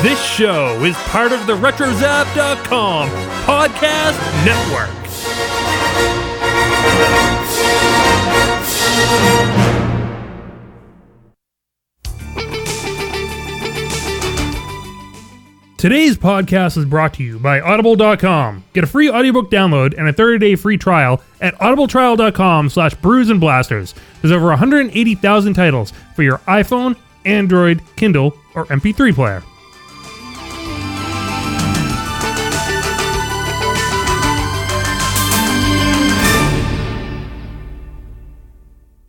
This show is part of the RetroZap.com podcast network. Today's podcast is brought to you by Audible.com. Get a free audiobook download and a 30-day free trial at audibletrial.com/Brews and Blasters. There's over 180,000 titles for your iPhone, Android, Kindle, or MP3 player.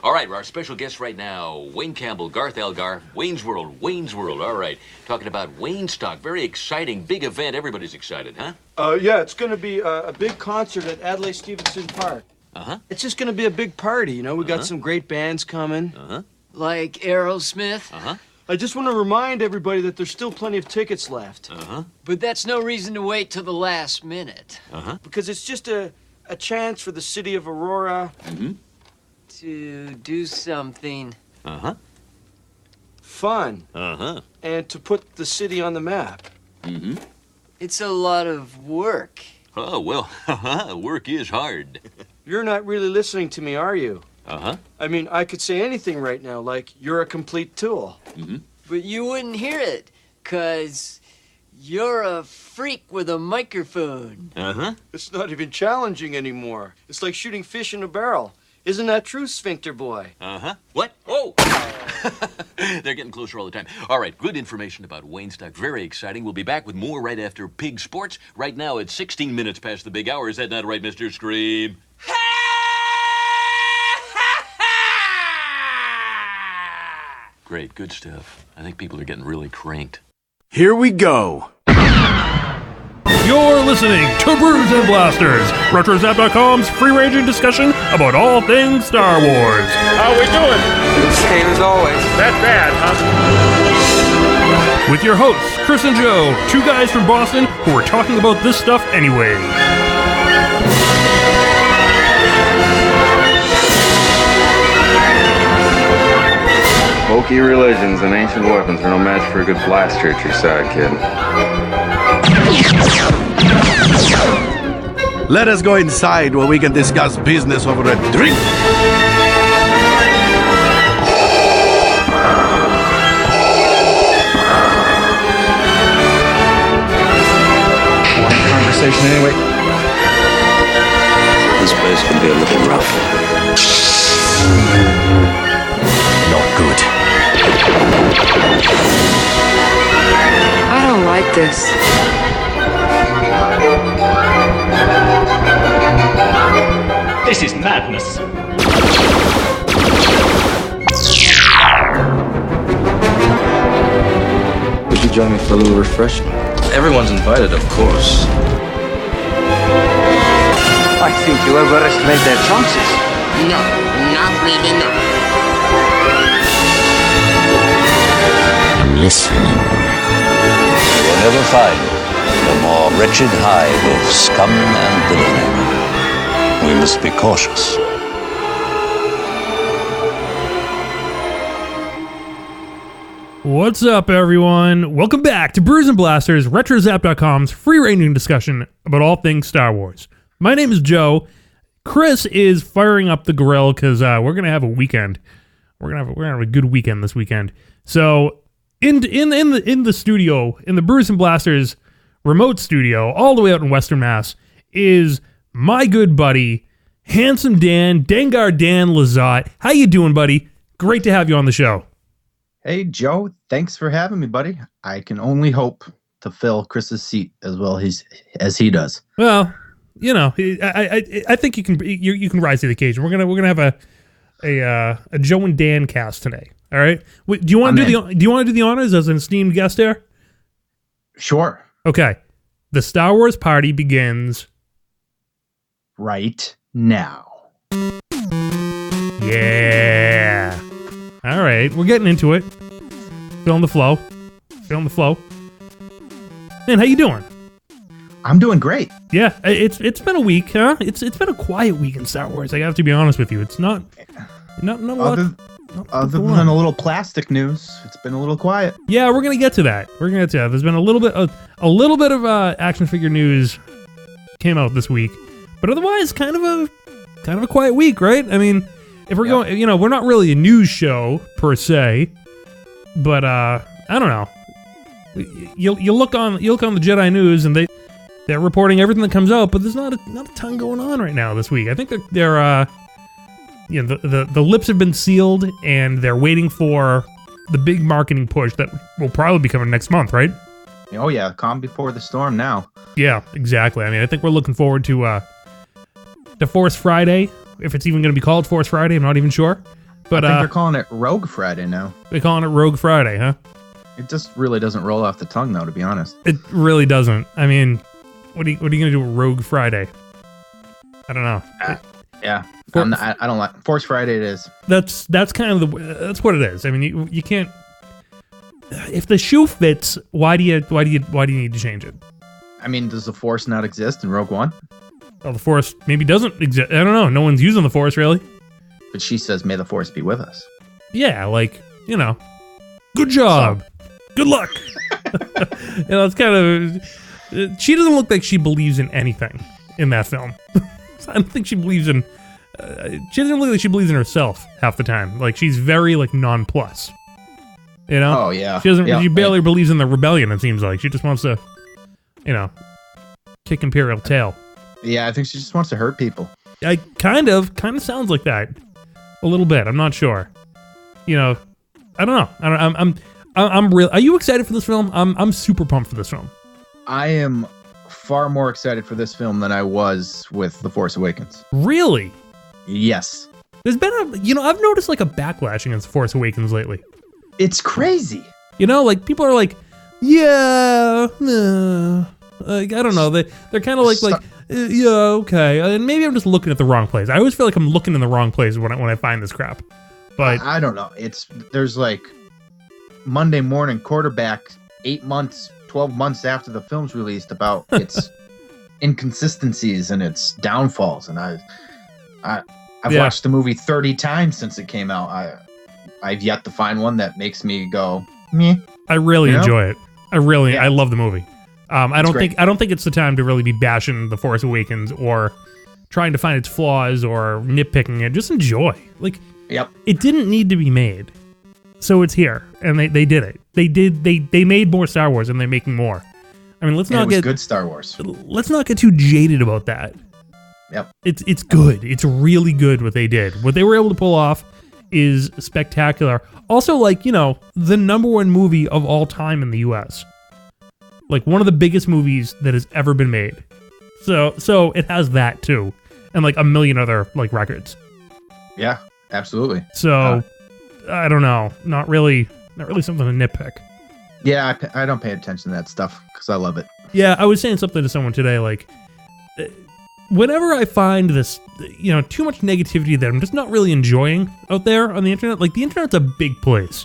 All right, our special guests right now, Wayne Campbell, Garth Elgar, Wayne's World. All right, talking about Wayne Stock. Very exciting, big event. Everybody's excited, huh? Yeah, it's going to be a big concert at Adlai Stevenson Park. Uh-huh. It's just going to be a big party, you know? We got some great bands coming. Uh-huh. Like Aerosmith? Uh-huh. I just want to remind everybody that there's still plenty of tickets left. Uh-huh. But that's no reason to wait till the last minute. Uh-huh. Because it's just a chance for the city of Aurora... Mm-hmm. To do something. Uh-huh. fun. Uh-huh. And to put the city on the map. Mm-hmm. It's a lot of work. Oh, well, work is hard. You're not really listening to me, are you? Uh-huh. I mean, I could say anything right now, like, you're a complete tool. Mm-hmm. But you wouldn't hear it, 'cause you're a freak with a microphone. Uh-huh. It's not even challenging anymore. It's like shooting fish in a barrel. Isn't that true, Sphincter Boy? Uh-huh. What? Oh! They're getting closer all the time. All right, good information about Wayne Stock. Very exciting. We'll be back with more right after Pig Sports. Right now, it's 16 minutes past the big hour. Is that not right, Mr. Scream? Great, good stuff. I think people are getting really cranked. Here we go. You're listening to Brews and Blasters, RetroZap.com's free-ranging discussion about all things Star Wars. How we doing? Same as always. That bad, huh? With your hosts, Chris and Joe, two guys from Boston who are talking about this stuff anyway. Bulky religions and ancient weapons are no match for a good blaster at your side, kid. Let us go inside where we can discuss business over a drink. Conversation anyway. This place can be a little rough. Not good. I don't like this. This is madness. Would you join me for a little refreshment? Everyone's invited, of course. I think you overestimate their chances. No, not really, no. I'm listening. You will never find a more wretched hive of scum and villainy. We must be cautious. What's up, everyone? Welcome back to Brews and Blasters, RetroZap.com's free-ranging discussion about all things Star Wars. My name is Joe. Chris is firing up the grill because we're gonna have a weekend. We're gonna have a good weekend this weekend. So in the studio, in the Brews and Blasters remote studio, all the way out in Western Mass, is my good buddy, Handsome Dan, Dengar Dan Lazat. How you doing, buddy? Great to have you on the show. Hey, Joe, thanks for having me, buddy. I can only hope to fill Chris's seat as well as he does. Well, you know, I think you can rise to the occasion. We're gonna have a Joe and Dan cast today. All right. Do you want to do the honors as an esteemed guest there? Sure. Okay. The Star Wars party begins right now. Yeah. All right, we're getting into it. Feeling the flow. Man, how you doing? I'm doing great. Yeah, it's been a week, huh? It's been a quiet week in Star Wars. I have to be honest with you. It's not a lot. Other than a little plastic news, it's been a little quiet. Yeah, we're gonna get to that. There's been a little bit of action figure news came out this week, but otherwise, kind of a quiet week, right? I mean, if we're going, we're not really a news show per se, but I don't know. You look on the Jedi News, and they're reporting everything that comes out, but there's not a ton going on right now this week. I think they're the lips have been sealed, and they're waiting for the big marketing push that will probably be coming next month, right? Oh yeah, calm before the storm now. Yeah, exactly. I mean, I think we're looking forward to Force Friday, if it's even going to be called Force Friday. I'm not even sure. But I think they're calling it Rogue Friday now. They're calling it Rogue Friday, huh? It just really doesn't roll off the tongue, though, to be honest. It really doesn't. I mean, what are you going to do with Rogue Friday? I don't know. Yeah. I don't like Force Friday. It is. That's kind of that's what it is. I mean, you can't. If the shoe fits, why do you need to change it? I mean, does the Force not exist in Rogue One? Well, the Force maybe doesn't exist. I don't know. No one's using the Force really. But she says, "May the Force be with us." Yeah, good job, good luck. It's kind of. She doesn't look like she believes in anything in that film. I don't think she believes in. She doesn't look like she believes in herself half the time. Like, she's very nonplus. Oh yeah. She doesn't. She barely believes in the rebellion. It seems like she just wants to, kick Imperial tail. Yeah, I think she just wants to hurt people. I kind of sounds like that, a little bit. I'm not sure. I don't know. I'm real. Are you excited for this film? I'm super pumped for this film. I am far more excited for this film than I was with The Force Awakens. Really? Yes. There's been I've noticed a backlash against The Force Awakens lately. It's crazy. People are like, yeah, I don't know. They're kind of yeah, okay. And maybe I'm just looking at the wrong place. I always feel like I'm looking in the wrong place when I find this crap. But I don't know. There's Monday morning quarterback 8 months, 12 months after the film's released about its inconsistencies and its downfalls. And I've watched the movie 30 times since it came out. I've yet to find one that makes me go, meh. I really enjoy it. I love the movie. I don't think it's the time to really be bashing The Force Awakens or trying to find its flaws or nitpicking it. Just enjoy. It didn't need to be made. So it's here, and they did it. They made more Star Wars, and they're making more. I mean, let's not get good Star Wars. Let's not get too jaded about that. Yep. It's good. It's really good what they did. What they were able to pull off is spectacular. Also, the number one movie of all time in the U.S. One of the biggest movies that has ever been made. So it has that too, and a million other records. Yeah, absolutely. So I don't know. Not really something to nitpick. Yeah, I don't pay attention to that stuff because I love it. Yeah, I was saying something to someone today, whenever I find this, too much negativity that I'm just not really enjoying out there on the internet, the internet's a big place.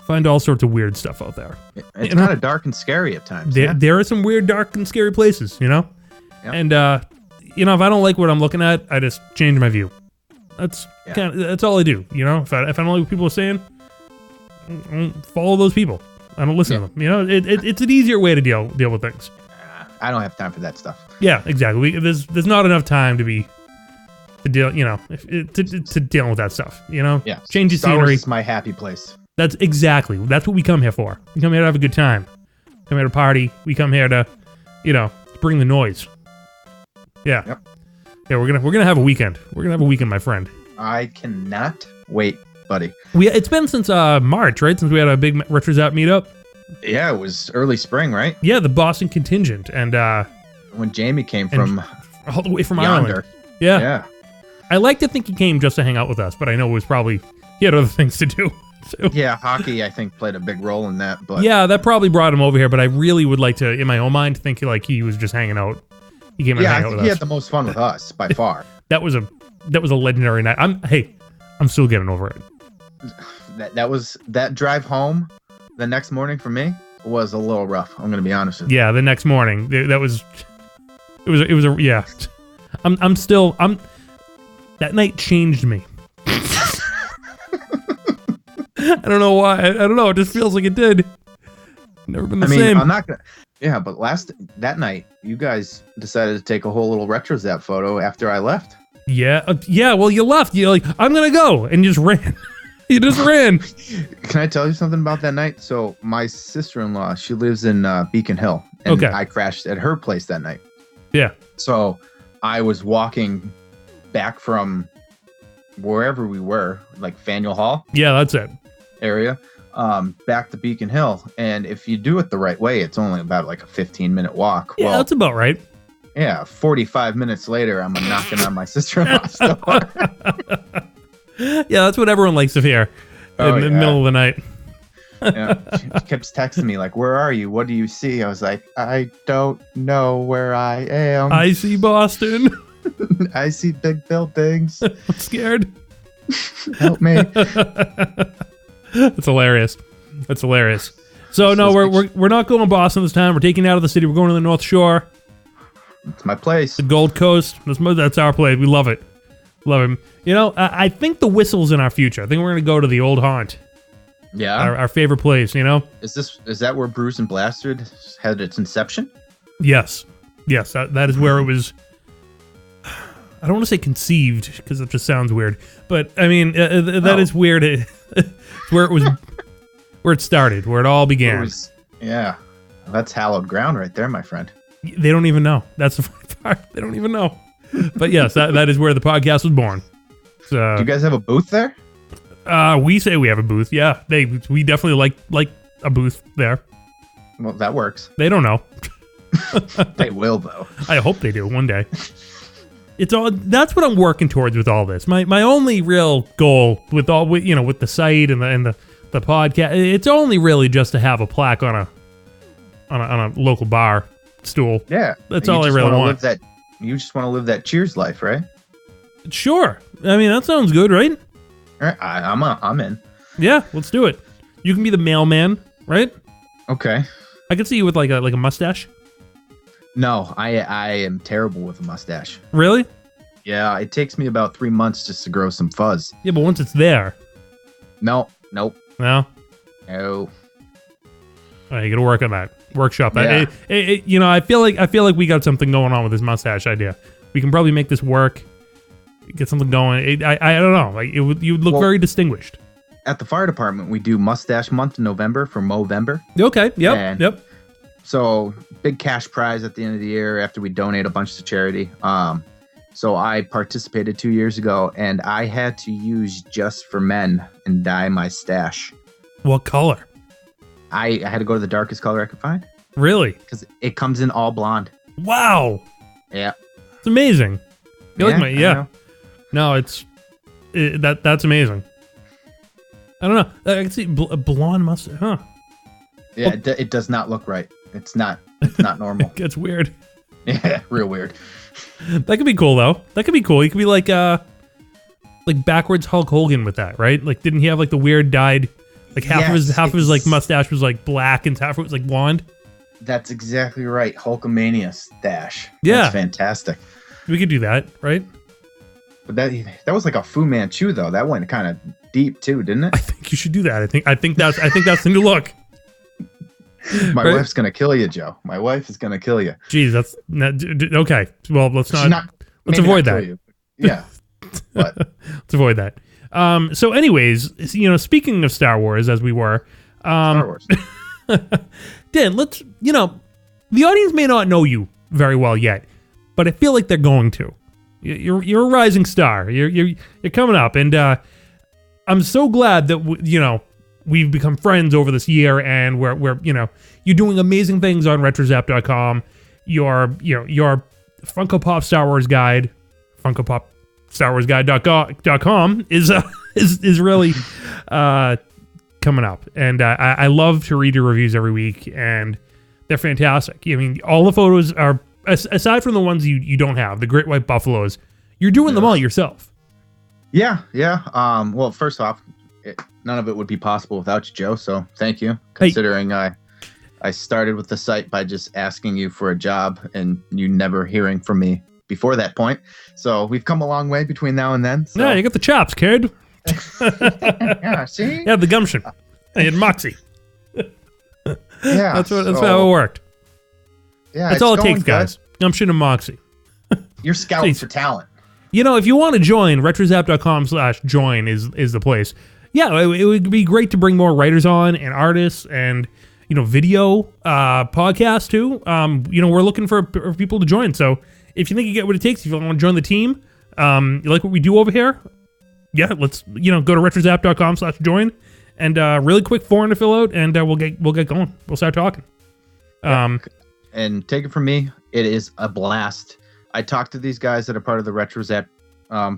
Find all sorts of weird stuff out there. It's kind of dark and scary at times. There are some weird, dark, and scary places, Yep. And, if I don't like what I'm looking at, I just change my view. That's that's all I do, If I don't like what people are saying, I don't follow those people. I don't listen to them. It's an easier way to deal with things. I don't have time for that stuff. Yeah, exactly. There's not enough time to deal, to dealing with that stuff. Yeah. Change your Star scenery. Wars is my happy place. That's what we come here for. We come here to have a good time. Come here to party. We come here to, bring the noise. Yeah. Yep. Yeah, we're gonna have a weekend. We're gonna have a weekend, my friend. I cannot wait, buddy. It's been since March, right? Since we had a big Retro Zap meetup. Yeah, it was early spring, right? Yeah, the Boston contingent, and when Jamie came from all the way from yonder. Ireland. Yeah. I like to think he came just to hang out with us, but I know it was probably he had other things to do. So. Yeah, hockey I think played a big role in that. But yeah, that probably brought him over here. But I really would like to, in my own mind, think he was just hanging out. He came and hang out with us. He had the most fun with us by far. That was a legendary night. I'm still getting over it. That drive home the next morning for me was a little rough. I'm gonna be honest with you. Yeah, the next morning that was that night changed me. I don't know why. I don't know. It just feels like it did. Never been the same. I'm not gonna. Yeah, but that night, you guys decided to take a whole little retro zap photo after I left. Yeah. Well, you left. You're like, I'm gonna go, and you just ran. You just ran. Can I tell you something about that night? So my sister-in-law, she lives in Beacon Hill, and I crashed at her place that night. Yeah. So I was walking back from wherever we were, like Faneuil Hall. Yeah, that's it. Area. Back to Beacon Hill, and if you do it the right way, it's only about like a 15-minute walk. Yeah, that's about right. Yeah, 45 minutes later, I'm knocking on my sister-in-law's door. Yeah, that's what everyone likes to hear in the middle of the night. Yeah, she keeps texting me like, "Where are you? What do you see?" I was like, "I don't know where I am. I see Boston. I see big buildings. I'm scared. Help me." That's hilarious. That's hilarious. So no, we're not going to Boston this time. We're taking it out of the city. We're going to the North Shore. It's my place. The Gold Coast. That's our place. We love it. Love it. You know, I think the Whistle's in our future. I think we're going to go to the old haunt. Yeah. Our favorite place, you know? Is that where Brews and Blasters had its inception? Yes. Yes, that is where it was. I don't want to say conceived because it just sounds weird, but I mean that is weird. It's where it was, where it started, where it all began. Yeah, that's hallowed ground right there, my friend. They don't even know. That's the funny part. They don't even know. But yes, that is where the podcast was born. So, do you guys have a booth there? We say we have a booth. Yeah, we definitely like a booth there. Well, that works. They don't know. They will though. I hope they do one day. That's what I'm working towards with all this. My only real goal with the site and the podcast, it's only really just to have a plaque on a local bar stool. Yeah, that's all I really want. You just want to live that Cheers life, right? Sure. I mean, that sounds good, right? All right, I'm in. Yeah, let's do it. You can be the mailman, right? Okay. I could see you with like a mustache. No, I am terrible with a mustache. Really? Yeah, it takes me about 3 months just to grow some fuzz. Yeah, but once it's there. Nope. No? No. All right, you got to work on that. Workshop that. Yeah. I feel like we got something going on with this mustache idea. We can probably make this work. Get something going. I don't know. Like you would look very distinguished. At the fire department, we do Mustache Month in November for Movember. Okay. Yep. Yep. So big cash prize at the end of the year after we donate a bunch to charity. So I participated 2 years ago, and I had to use Just for Men and dye my stash. What color? I had to go to the darkest color I could find. Really? Because it comes in all blonde. Wow. Yeah. It's amazing. Yeah. No, that's amazing. I don't know. I can see a blonde mustache. Huh. Yeah, it does not look right. It's not normal. It's weird. Yeah, real weird. That could be cool though. That could be cool. You could be like backwards Hulk Hogan with that, right? Like, didn't he have like the weird dyed, like half of his like mustache was like black and half of it was like blonde? That's exactly right. Hulkamania stash. Yeah, that's fantastic. We could do that, right? But that was like a Fu Manchu though. That went kind of deep too, didn't it? I think you should do that. I think that's the new look. My wife's gonna kill you, Joe. My wife is gonna kill you. Jeez, that's not, okay. Well, let's avoid that. Yeah, but let's avoid that. So, anyways, speaking of Star Wars, as we were, Star Wars. Dan, the audience may not know you very well yet, but I feel like they're going to. You're a rising star. You're coming up, and I'm so glad that we've become friends over this year, and we're you're doing amazing things on RetroZap.com. Your Funko Pop Star Wars Guide, Funko Pop Star Wars Guide.com is really coming up, and I love to read your reviews every week, and they're fantastic. I mean, all the photos are, aside from the ones you don't have, the Great White Buffaloes, you're doing them all yourself. Yeah. Well, first off, none of it would be possible without you, Joe. So thank you. Considering I started with the site by just asking you for a job and you never hearing from me before that point. So we've come a long way between now and then. So. Yeah, you got the chops, kid. Yeah, see? Yeah, the gumption. I had moxie. Yeah. That's how it worked. Yeah, That's all it takes, guys. Gumption and moxie. You're scouting for talent. You know, if you want to join, retrozap.com/join is the place. Yeah, it would be great to bring more writers on and artists and, video podcasts too. We're looking for people to join. So if you think you get what it takes, if you want to join the team, you like what we do over here, yeah, let's, go to retrozap.com/join and really quick form to fill out, and we'll get going. We'll start talking. And take it from me, it is a blast. I talk to these guys that are part of the RetroZap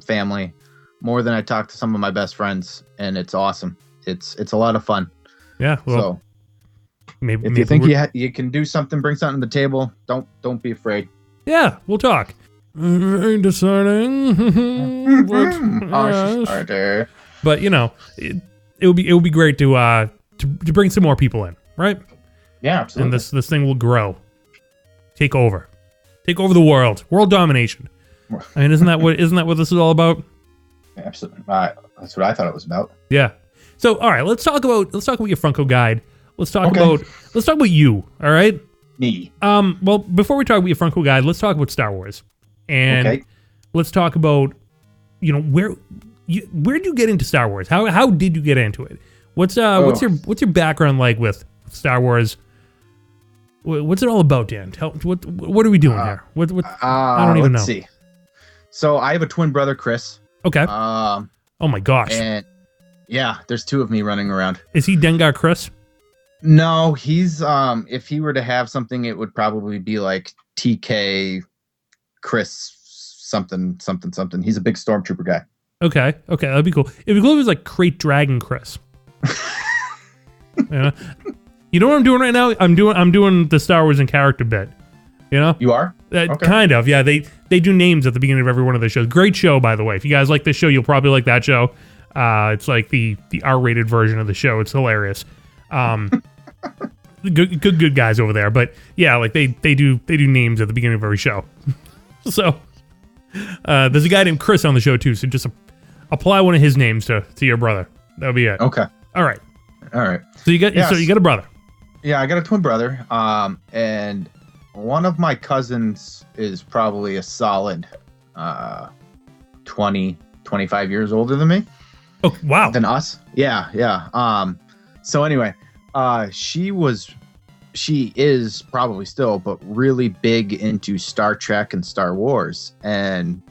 family more than I talk to some of my best friends, and it's awesome. It's a lot of fun. Yeah. Well, so maybe if you think you can do something, bring something to the table, don't be afraid. Yeah, we'll talk. Very discerning. But it would be great to bring some more people in, right? Yeah, absolutely. And this thing will grow, take over the world Domination. I mean, isn't that what this is all about? Absolutely. That's what I thought it was about. Yeah. So, all right, let's talk about your Funko guide. Let's talk about you. All right. Me. Well, before we talk about your Funko guide, let's talk about Star Wars, and let's talk about where did you get into Star Wars? How did you get into it? What's your background like with Star Wars? What's it all about, Dan? What are we doing here? I don't even know. Let's see. So I have a twin brother, Chris. Okay. Oh my gosh. And yeah, there's two of me running around. Is he Dengar Chris? No, he's if he were to have something, it would probably be like TK Chris something. He's a big stormtrooper guy. Okay, that'd be cool. It'd be cool if it was like Crate Dragon Chris. You know what I'm doing right now? I'm doing the Star Wars and character bit. You are? Okay. Kind of, yeah. They do names at the beginning of every one of their shows. Great show, by the way. If you guys like this show, you'll probably like that show. It's like the R-rated version of the show. It's hilarious. Good guys over there. But yeah, like they do names at the beginning of every show. So there's a guy named Chris on the show too. So just apply one of his names to your brother. That'll be it. Okay. All right. So you got a brother. Yeah, I got a twin brother. And one of my cousins is probably a solid 20, 25 years older than me. Oh, wow. Than us. Yeah. So anyway, she is probably still, but really big into Star Trek and Star Wars. And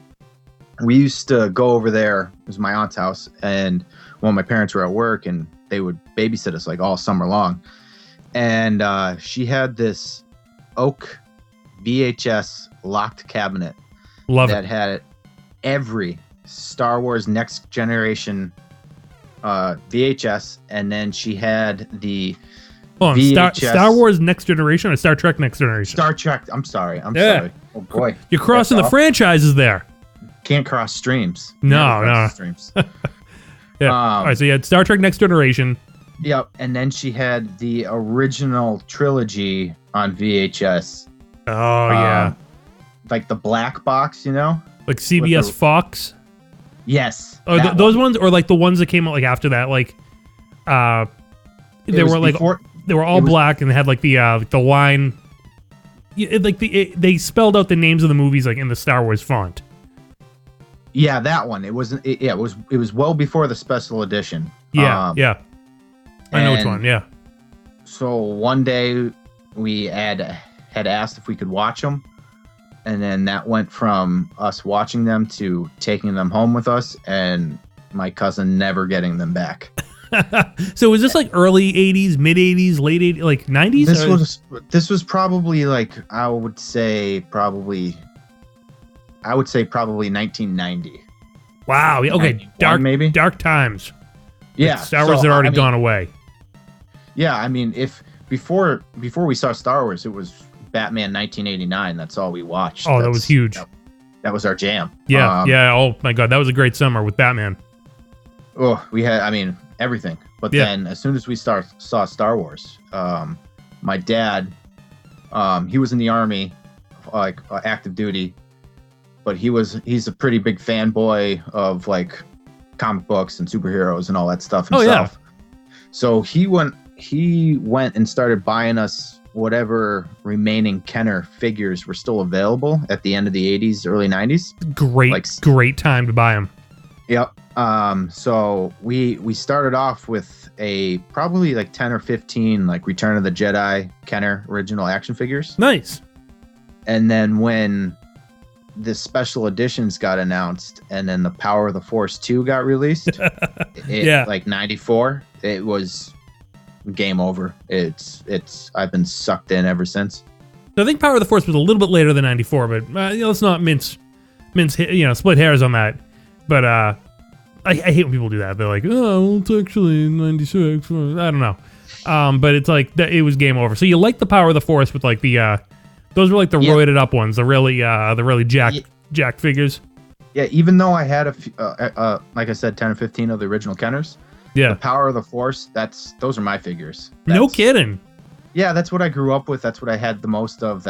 we used to go over there. It was my aunt's house. And when my parents were at work, and they would babysit us like all summer long. And she had this oak VHS locked cabinet that had every Star Wars Next Generation VHS, and then she had the VHS Star Wars Next Generation or Star Trek Next Generation? Star Trek. I'm sorry. Oh boy, you're crossing the franchises there. Can't cross streams. No. Streams. Yeah. All right. So you had Star Trek Next Generation. Yep, and then she had the original trilogy on VHS. Oh yeah, like the black box, like CBS Fox. Yes. Oh, those ones, or like the ones that came out like after that, like they were all black and they had like the line. They spelled out the names of the movies like in the Star Wars font. Yeah, that one. It wasn't. It was well before the special edition. Yeah. I know which one. Yeah. So one day we had asked if we could watch them, and then that went from us watching them to taking them home with us, and my cousin never getting them back. So was this like early 80s, mid 80s, late 80s, like 90s? This was probably like I would say probably 1990. Wow. Okay. Dark times. Yeah. Star Wars had already gone away. Yeah, I mean, if before we saw Star Wars, it was Batman 1989. That's all we watched. Oh, that was huge. That was our jam. Yeah, Oh my God, that was a great summer with Batman. Oh, we had, everything. But then, as soon as we saw Star Wars, my dad, he was in the Army, like active duty, but he's a pretty big fanboy of like comic books and superheroes and all that stuff himself. So he went and started buying us whatever remaining Kenner figures were still available at the end of the 80s, early 90s. Great time to buy them. Yep. So we started off with a probably like 10 or 15 like Return of the Jedi Kenner original action figures. Nice. And then when the special editions got announced and then the Power of the Force 2 got released, like 94, it was game over. I've been sucked in ever since. So I think Power of the Force was a little bit later than 94, but let's not mince split hairs on that. But I hate when people do that. They're like, oh, it's actually 96. I don't know. But it's like it was game over. So you like the Power of the Force with like the those were like the roided up ones, the really jacked figures. Yeah, even though I had like I said, 10 or 15 of the original Kenners. Yeah. The Power of the Force, those are my figures. No kidding. Yeah, that's what I grew up with. That's what I had the most of.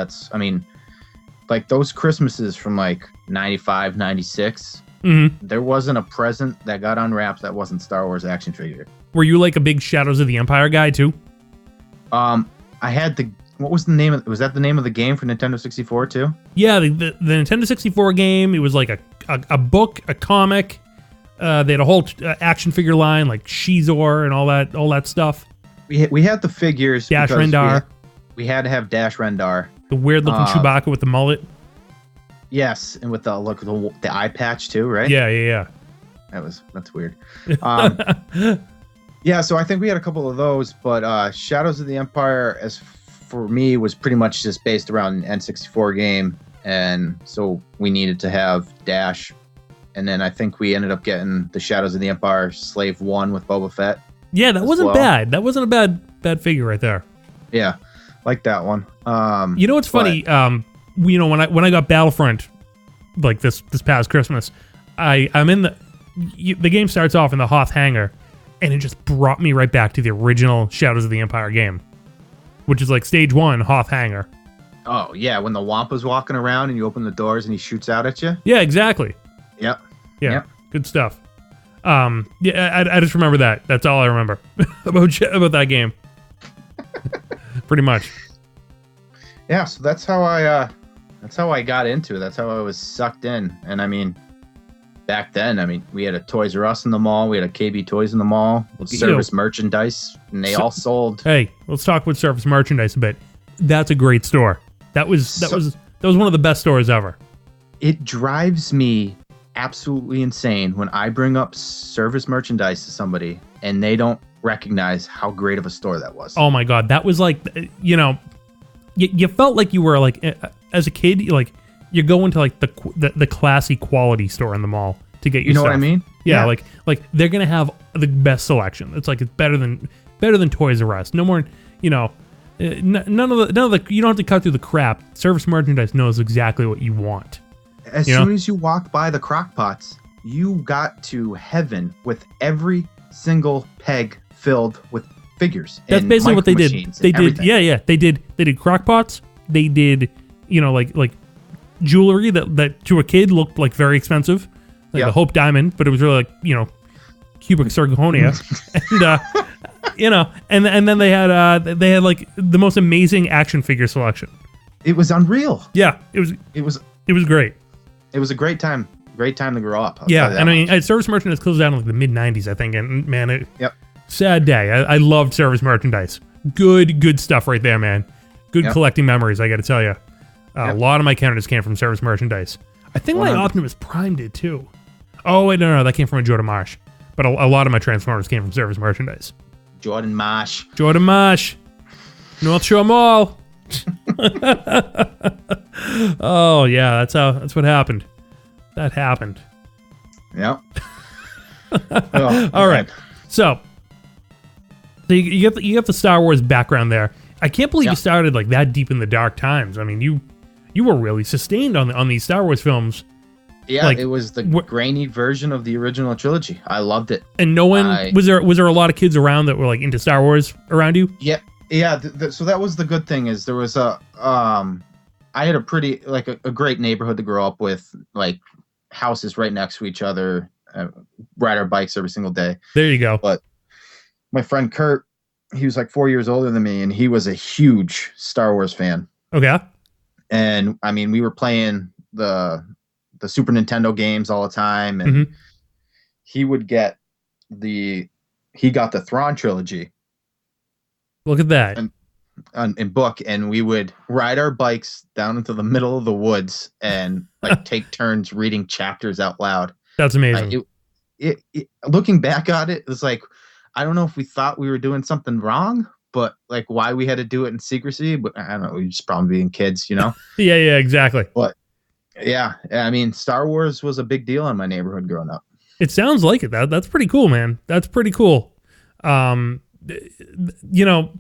Like those Christmases from like 95, 96. Mm-hmm. There wasn't a present that got unwrapped that wasn't Star Wars action figure. Were you like a big Shadows of the Empire guy too? I had what was the name was that the name of the game for Nintendo 64 too? Yeah, the Nintendo 64 game. It was like a book, a comic. They had a whole action figure line like Shizor and all that stuff. We had the figures. Dash Rendar. We had to have Dash Rendar. The weird looking Chewbacca with the mullet. Yes, and with the eye patch too, right? Yeah. That's weird. Yeah, so I think we had a couple of those, but Shadows of the Empire, as for me, was pretty much just based around an N64 game, and so we needed to have Dash, and then I think we ended up getting the Shadows of the Empire Slave 1 with Boba Fett. Yeah, that wasn't bad. That wasn't a bad figure right there. Yeah, like that one. You know what's funny? When I got Battlefront, like this past Christmas, I'm in the game starts off in the Hoth hangar, and it just brought me right back to the original Shadows of the Empire game, which is like stage 1 Hoth hangar. Oh yeah, when the Wampa's walking around and you open the doors and he shoots out at you. Yeah, exactly. Yep. Yeah, yep. Good stuff. I just remember that. That's all I remember about that game. Pretty much. Yeah, so that's how I got into it. That's how I was sucked in. And I mean, back then, we had a Toys R Us in the mall. We had a KB Toys in the mall with service merchandise, and they all sold. Hey, let's talk with service merchandise a bit. That's a great store. That was one of the best stores ever. It drives me absolutely insane when I bring up service merchandise to somebody and they don't recognize how great of a store that was. Oh my God, that was like, you felt like you were like, as a kid, you're going to like the classy quality store in the mall to get your stuff. You know what I mean? Yeah, like they're gonna have the best selection. It's better than Toys R Us. No more, none of the you don't have to cut through the crap. Service merchandise knows exactly what you want. As soon as you walk by the crock pots, you got to heaven with every single peg filled with figures. That's basically what they did. They did, They did crock pots. They did, like jewelry that to a kid looked like very expensive, like the Hope Diamond, but it was really like cubic zirconia, and then they had like the most amazing action figure selection. It was unreal. Yeah, it was great. It was a great time to grow up. Service merchandise closed down in like the mid '90s, I think, and man, sad day. I loved service merchandise. Good stuff right there, man. Good collecting memories, I got to tell you. A lot of my counters came from service merchandise. I think 100. My Optimus Prime did too. Oh wait, no, that came from a Jordan Marsh. But a lot of my Transformers came from service merchandise. Jordan Marsh, North Shore Mall. Oh yeah, that's what happened. That happened. Yep. All right. So you get the Star Wars background there. I can't believe you started like that deep in the dark times. I mean, you were really sustained on these Star Wars films. Yeah, it was the grainy version of the original trilogy. I loved it. And no one was there a lot of kids around that were like into Star Wars around you? Yeah. So that was the good thing is there was I had a pretty like a great neighborhood to grow up with, like houses right next to each other. ride our bikes every single day. There you go. But my friend Kurt, he was like 4 years older than me, and he was a huge Star Wars fan. Okay. And I mean, we were playing the Super Nintendo games all the time, and he would get he got the Thrawn trilogy. Look at that. In book, and we would ride our bikes down into the middle of the woods and like take turns reading chapters out loud. That's amazing. Looking back at it, it's like, I don't know if we thought we were doing something wrong, but like why we had to do it in secrecy. But I don't know, we just probably being kids, you know? Yeah, exactly. But yeah, I mean, Star Wars was a big deal in my neighborhood growing up. It sounds like it. That's pretty cool, man. That's pretty cool. You know,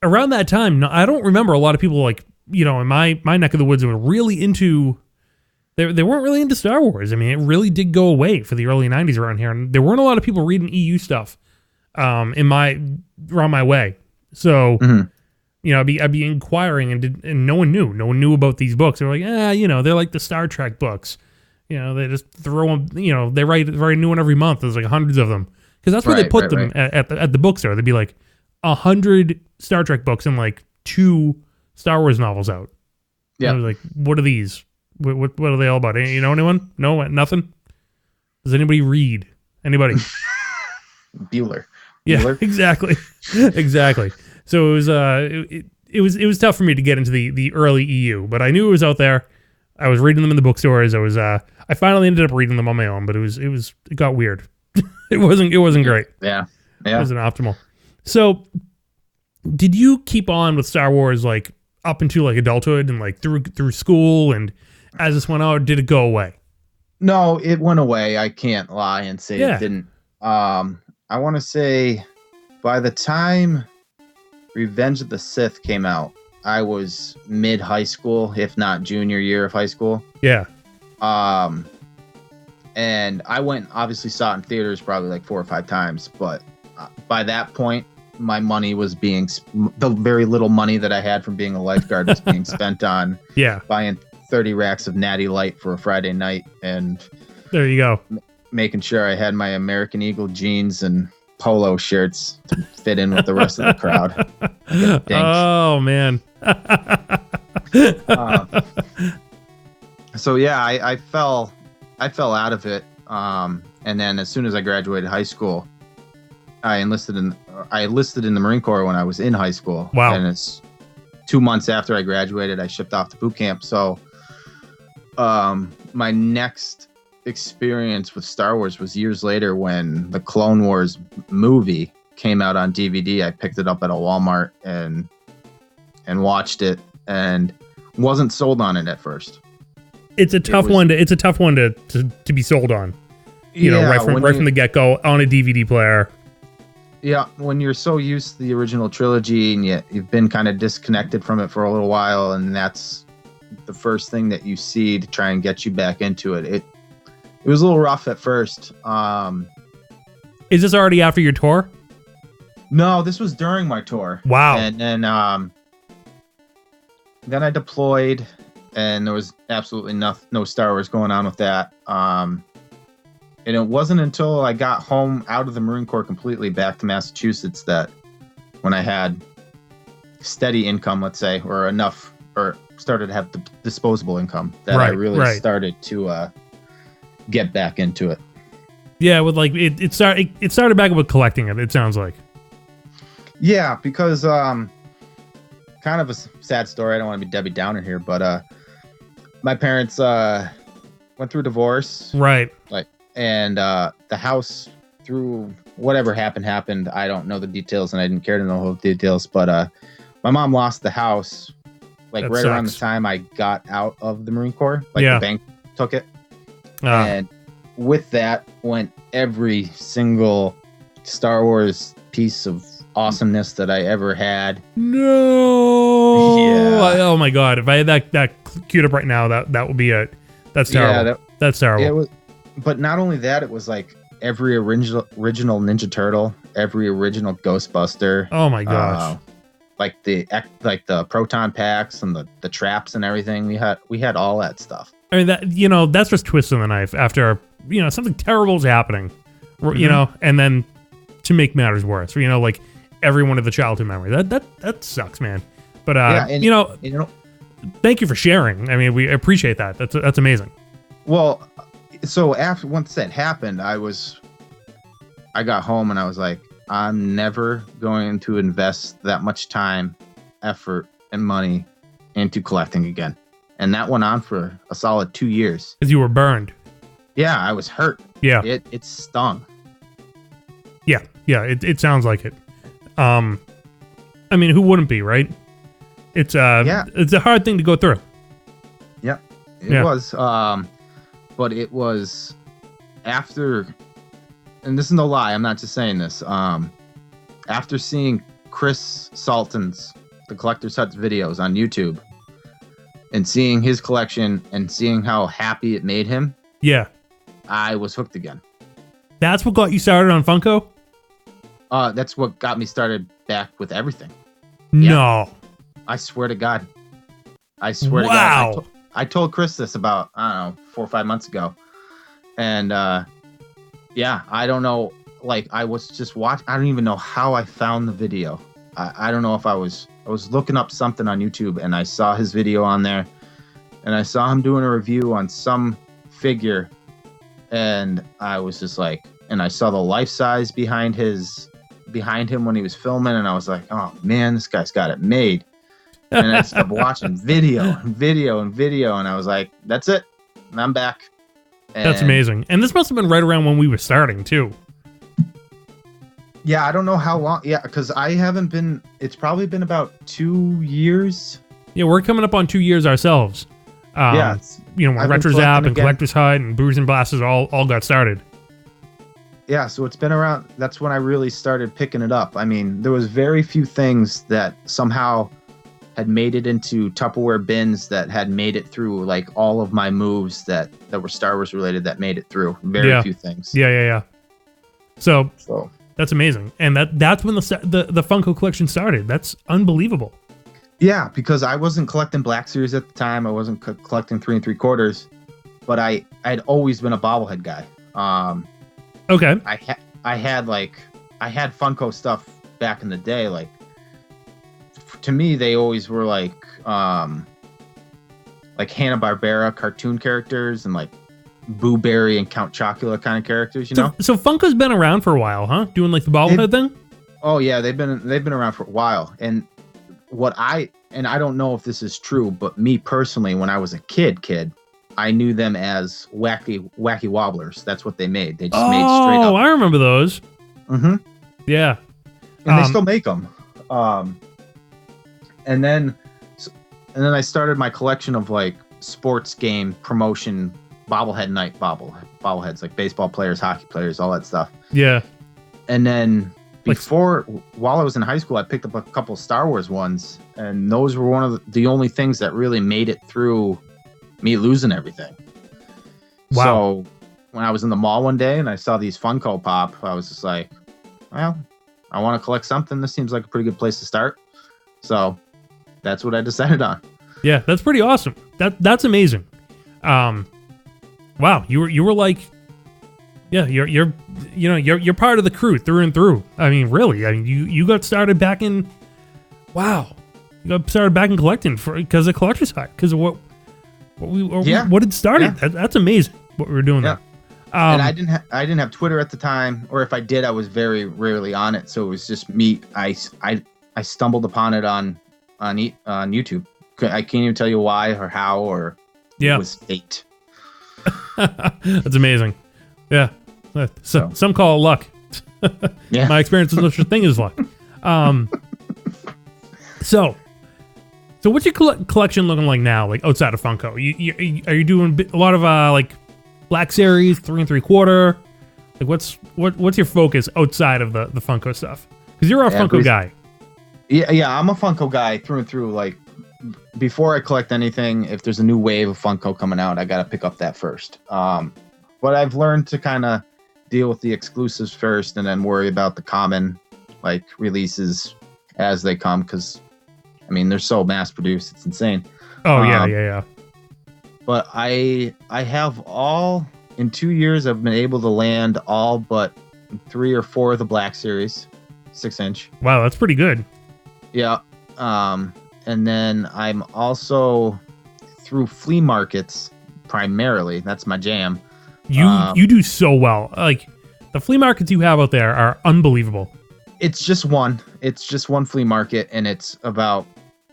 around that time, I don't remember a lot of people like, you know, in my neck of the woods were really into. They weren't really into Star Wars. I mean, it really did go away for the early 90s around here, and there weren't a lot of people reading EU stuff around my way. So, you know, I'd be inquiring, and no one knew about these books. They were like, you know, they're like the Star Trek books. You know, they just throw them. You know, they write a new one every month. There's like hundreds of them because that's where they put them at the bookstore. They'd be like 100 Star Trek books and like 2 Star Wars novels out. Yeah, I was like, what are these? What are they all about? You know anyone? No, nothing. Does anybody read? Anybody? Bueller. Yeah, exactly. So it was tough for me to get into the early EU, but I knew it was out there. I was reading them in the bookstores. I finally ended up reading them on my own, but it got weird. it wasn't great. Yeah. It wasn't optimal. So, did you keep on with Star Wars like up into like adulthood and like through school, and as this went out, did it go away? No, it went away. I can't lie and say it didn't. I want to say by the time Revenge of the Sith came out, I was mid high school, if not junior year of high school. Yeah. And I obviously saw it in theaters probably like 4 or 5 times, but by that point, my money was the very little money that I had from being a lifeguard was being spent on buying 30 racks of Natty Light for a Friday night, and there you go, making sure I had my American Eagle jeans and polo shirts to fit in with the rest of the crowd. Oh man. So yeah, I fell out of it, and then as soon as I graduated high school, I enlisted in the Marine Corps when I was in high school. Wow. And it's 2 months after I graduated, I shipped off to boot camp. So my next experience with Star Wars was years later when the Clone Wars movie came out on DVD. I picked it up at a Walmart and watched it and wasn't sold on it at first. It's a tough one to be sold on. You know, right from the get-go on a DVD player. Yeah, when you're so used to the original trilogy and you've been kind of disconnected from it for a little while, and that's the first thing that you see to try and get you back into it. It was a little rough at first. Is this already after your tour? No, this was during my tour. Wow. And then I deployed, and there was absolutely no Star Wars going on with that. And it wasn't until I got home out of the Marine Corps completely back to Massachusetts that when I had steady income, let's say, or enough, or started to have the disposable income, that I really started to get back into it. Yeah, with like it started back with collecting it sounds like. Yeah, because kind of a sad story. I don't want to be Debbie Downer here, but my parents went through a divorce. Right. And the house, through whatever happened. I don't know the details, and I didn't care to know the details. But my mom lost the house that right sucks. Around the time I got out of the Marine Corps. The bank took it. And with that went every single Star Wars piece of awesomeness that I ever had. No. Yeah. Oh my God! If I had that queued up right now, that would be it. That's terrible. Yeah, that's terrible. It was. But not only that, it was like every original Ninja Turtle, every original Ghostbuster. Oh my gosh! Like the proton packs and the traps and everything. We had all that stuff. I mean, that's just twisting the knife after something terrible is happening, you know, and then to make matters worse, you know, like everyone of the childhood memory. That sucks, man. But thank you for sharing. I mean, we appreciate that. That's amazing. Well, so once that happened, I got home and I was like, I'm never going to invest that much time, effort, and money into collecting again. And that went on for a solid 2 years. Because you were burned. Yeah, I was hurt. Yeah. It stung. Yeah, it sounds like it. I mean, who wouldn't be, right? It's a hard thing to go through. Yeah, it was. But it was after, and this is no lie, I'm not just saying this. After seeing Chris Salton's The Collector's Hut's videos on YouTube and seeing his collection and seeing how happy it made him, yeah, I was hooked again. That's what got you started on Funko? That's what got me started back with everything. No. Yeah. I swear to God. I swear to God. I told Chris this about, I don't know, 4 or 5 months ago. And yeah, I don't know. Like, I was just watching. I don't even know how I found the video. I don't know if I was looking up something on YouTube and I saw his video on there. And I saw him doing a review on some figure. And I was just like, and I saw the life size behind him when he was filming. And I was like, oh man, this guy's got it made. And I started watching video. And I was like, that's it. And I'm back. And that's amazing. And this must have been right around when we were starting too. Yeah, I don't know how long. Yeah, because I haven't been. It's probably been about 2 years. Yeah, we're coming up on 2 years ourselves. Yeah, when RetroZap and Collector's Hut and Brews and Blasters all got started. Yeah, so it's been around. That's when I really started picking it up. I mean, there was very few things that somehow had made it into Tupperware bins that had made it through, like all of my moves that were Star Wars related that made it through. Very few things. Yeah. So that's amazing, and that's when the Funko collection started. That's unbelievable. Yeah, because I wasn't collecting Black Series at the time. I wasn't collecting 3 3/4, but I'd always been a bobblehead guy. Okay. I had Funko stuff back in the day. Like, to me, they always were like Hanna-Barbera cartoon characters and like Boo Berry and Count Chocula kind of characters, you know? So Funko's been around for a while, huh? Doing like the bobblehead thing? Oh yeah, they've been around for a while. And I don't know if this is true, but me personally, when I was a kid, I knew them as wacky wobblers. That's what they made. They just made straight up. Oh, I remember those. Mm-hmm. Yeah. And they still make them. And then I started my collection of like sports game promotion bobblehead night bobbleheads, like baseball players, hockey players, all that stuff. Yeah. And then while I was in high school, I picked up a couple of Star Wars ones, and those were one of the only things that really made it through me losing everything. Wow. So when I was in the mall one day and I saw these Funko pop, I was just like, well, I want to collect something. This seems like a pretty good place to start. So that's what I decided on. Yeah, that's pretty awesome. That's amazing. Wow, you were like, yeah, you're part of the crew through and through. I mean, really, you got started back in, wow, you got started back in collecting because of Collector's Hut, because of what had started. Yeah. That's amazing what we were doing there. And I didn't have Twitter at the time, or if I did, I was very rarely on it. So it was just me. I stumbled upon it on YouTube. I can't even tell you why or how, or it was fate. That's amazing. Yeah. So some call it luck. Yeah. My experience with no such thing as luck. So what's your collection looking like now? Like outside of Funko, are you doing a lot of like Black Series, 3 3/4? Like what's your focus outside of the Funko stuff? Because you're a Funko guy. Yeah, I'm a Funko guy through and through. Like, before I collect anything, if there's a new wave of Funko coming out, I got to pick up that first. But I've learned to kind of deal with the exclusives first and then worry about the common like releases as they come, because I mean, they're so mass produced, it's insane. Oh yeah. But I have all in 2 years, I've been able to land all but 3 or 4 of the Black Series, 6-inch. Wow, that's pretty good. Yeah. And then I'm also through flea markets primarily. That's my jam. You do so well. Like the flea markets you have out there are unbelievable. It's just one. It's just one flea market, and it's about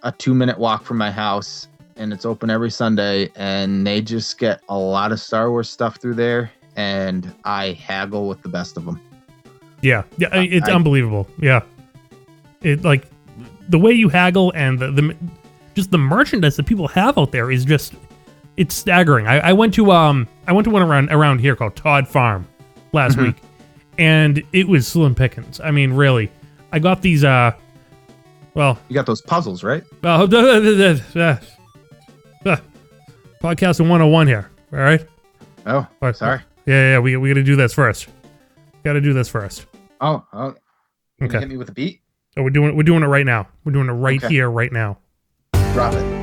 a 2-minute walk from my house, and it's open every Sunday, and they just get a lot of Star Wars stuff through there, and I haggle with the best of them. Yeah, it's unbelievable. Yeah, it like the way you haggle and the just the merchandise that people have out there is just it's staggering. I went to one around here called Todd Farm last week, and it was slim pickings. I mean, really, I got these. Well, you got those puzzles, right? Well, podcasting 101 here. All right. Oh, sorry. Yeah. We got to do this first. Got to do this first. Oh. Can Okay. you hit me with a beat? Oh, we're doing it right now. We're doing it right here, right now. Drop it.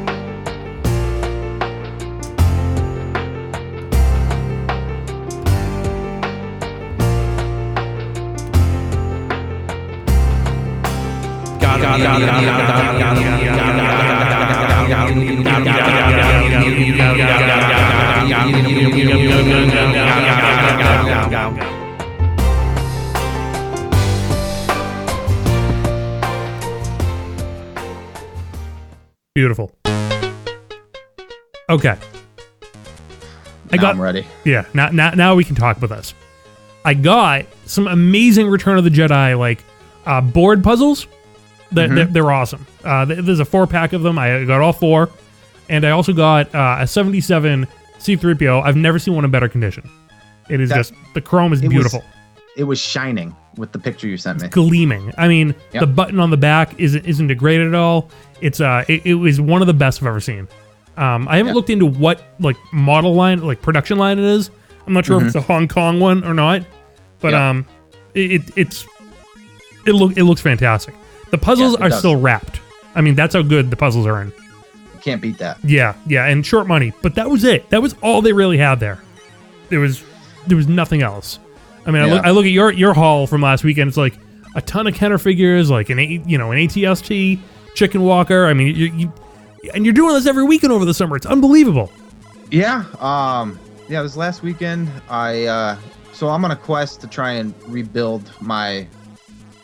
Beautiful. Okay. I'm ready. Yeah. Now we can talk about this. I got some amazing Return of the Jedi like board puzzles. They're awesome. There's a 4-pack of them. I got all 4, and I also got a 77 C-3PO. I've never seen one in better condition. It is just the chrome is beautiful. It was shining with the picture you sent me. It's gleaming. I mean, the button on the back isn't degraded at all. It's it was one of the best I've ever seen. I haven't looked into what like model line, like production line it is. I'm not sure if it's a Hong Kong one or not, but it looks fantastic. The puzzles are still wrapped. I mean, that's how good the puzzles are in. You can't beat that. Yeah, and short money. But that was it. That was all they really had there. There was nothing else. I mean, I look at your haul from last weekend. It's like a ton of Kenner figures, like an ATST, Chicken Walker. I mean, you're doing this every weekend over the summer. It's unbelievable. Yeah. This last weekend, so I'm on a quest to try and rebuild my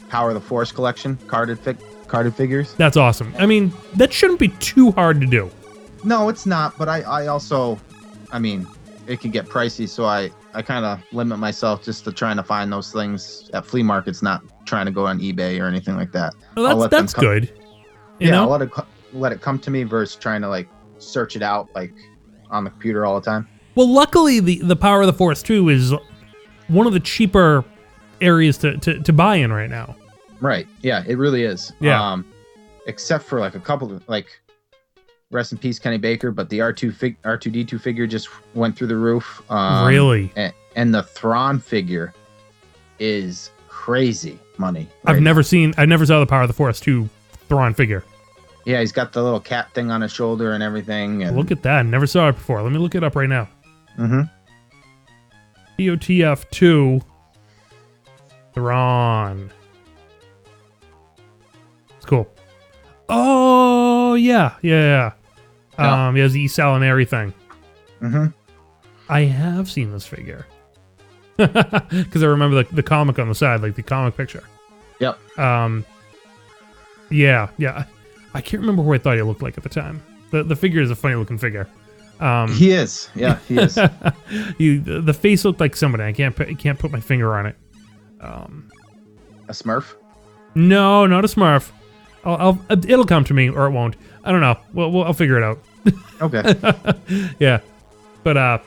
Power of the Force collection, carded figures. That's awesome. I mean, that shouldn't be too hard to do. No, it's not. But I also, I mean, it can get pricey, so I kind of limit myself just to trying to find those things at flea markets, not trying to go on eBay or anything like that. Well, that's good. You know? I'll let it come to me versus trying to like search it out like on the computer all the time. Well, luckily the Power of the Force 2 is one of the cheaper areas to buy in right now. Right. Yeah, it really is. Yeah. Except for like a couple of like, rest in peace, Kenny Baker, but the R2D2 figure just went through the roof. Really? And the Thrawn figure is crazy money. I never saw the Power of the Force 2 Thrawn figure. Yeah, he's got the little cat thing on his shoulder and everything. And look at that. Never saw it before. Let me look it up right now. Mm-hmm. POTF 2 Thrawn. It's cool. Oh, yeah. He has the East Salinary thing. Mm-hmm. I have seen this figure. Because I remember the comic on the side, like the comic picture. Yep. Yeah. I can't remember who I thought he looked like at the time. The figure is a funny looking figure. He is. Yeah, he is. The face looked like somebody. I can't put my finger on it. A Smurf? No, not a Smurf. It'll come to me or it won't. I don't know. Well, I'll figure it out. Okay. Yeah, but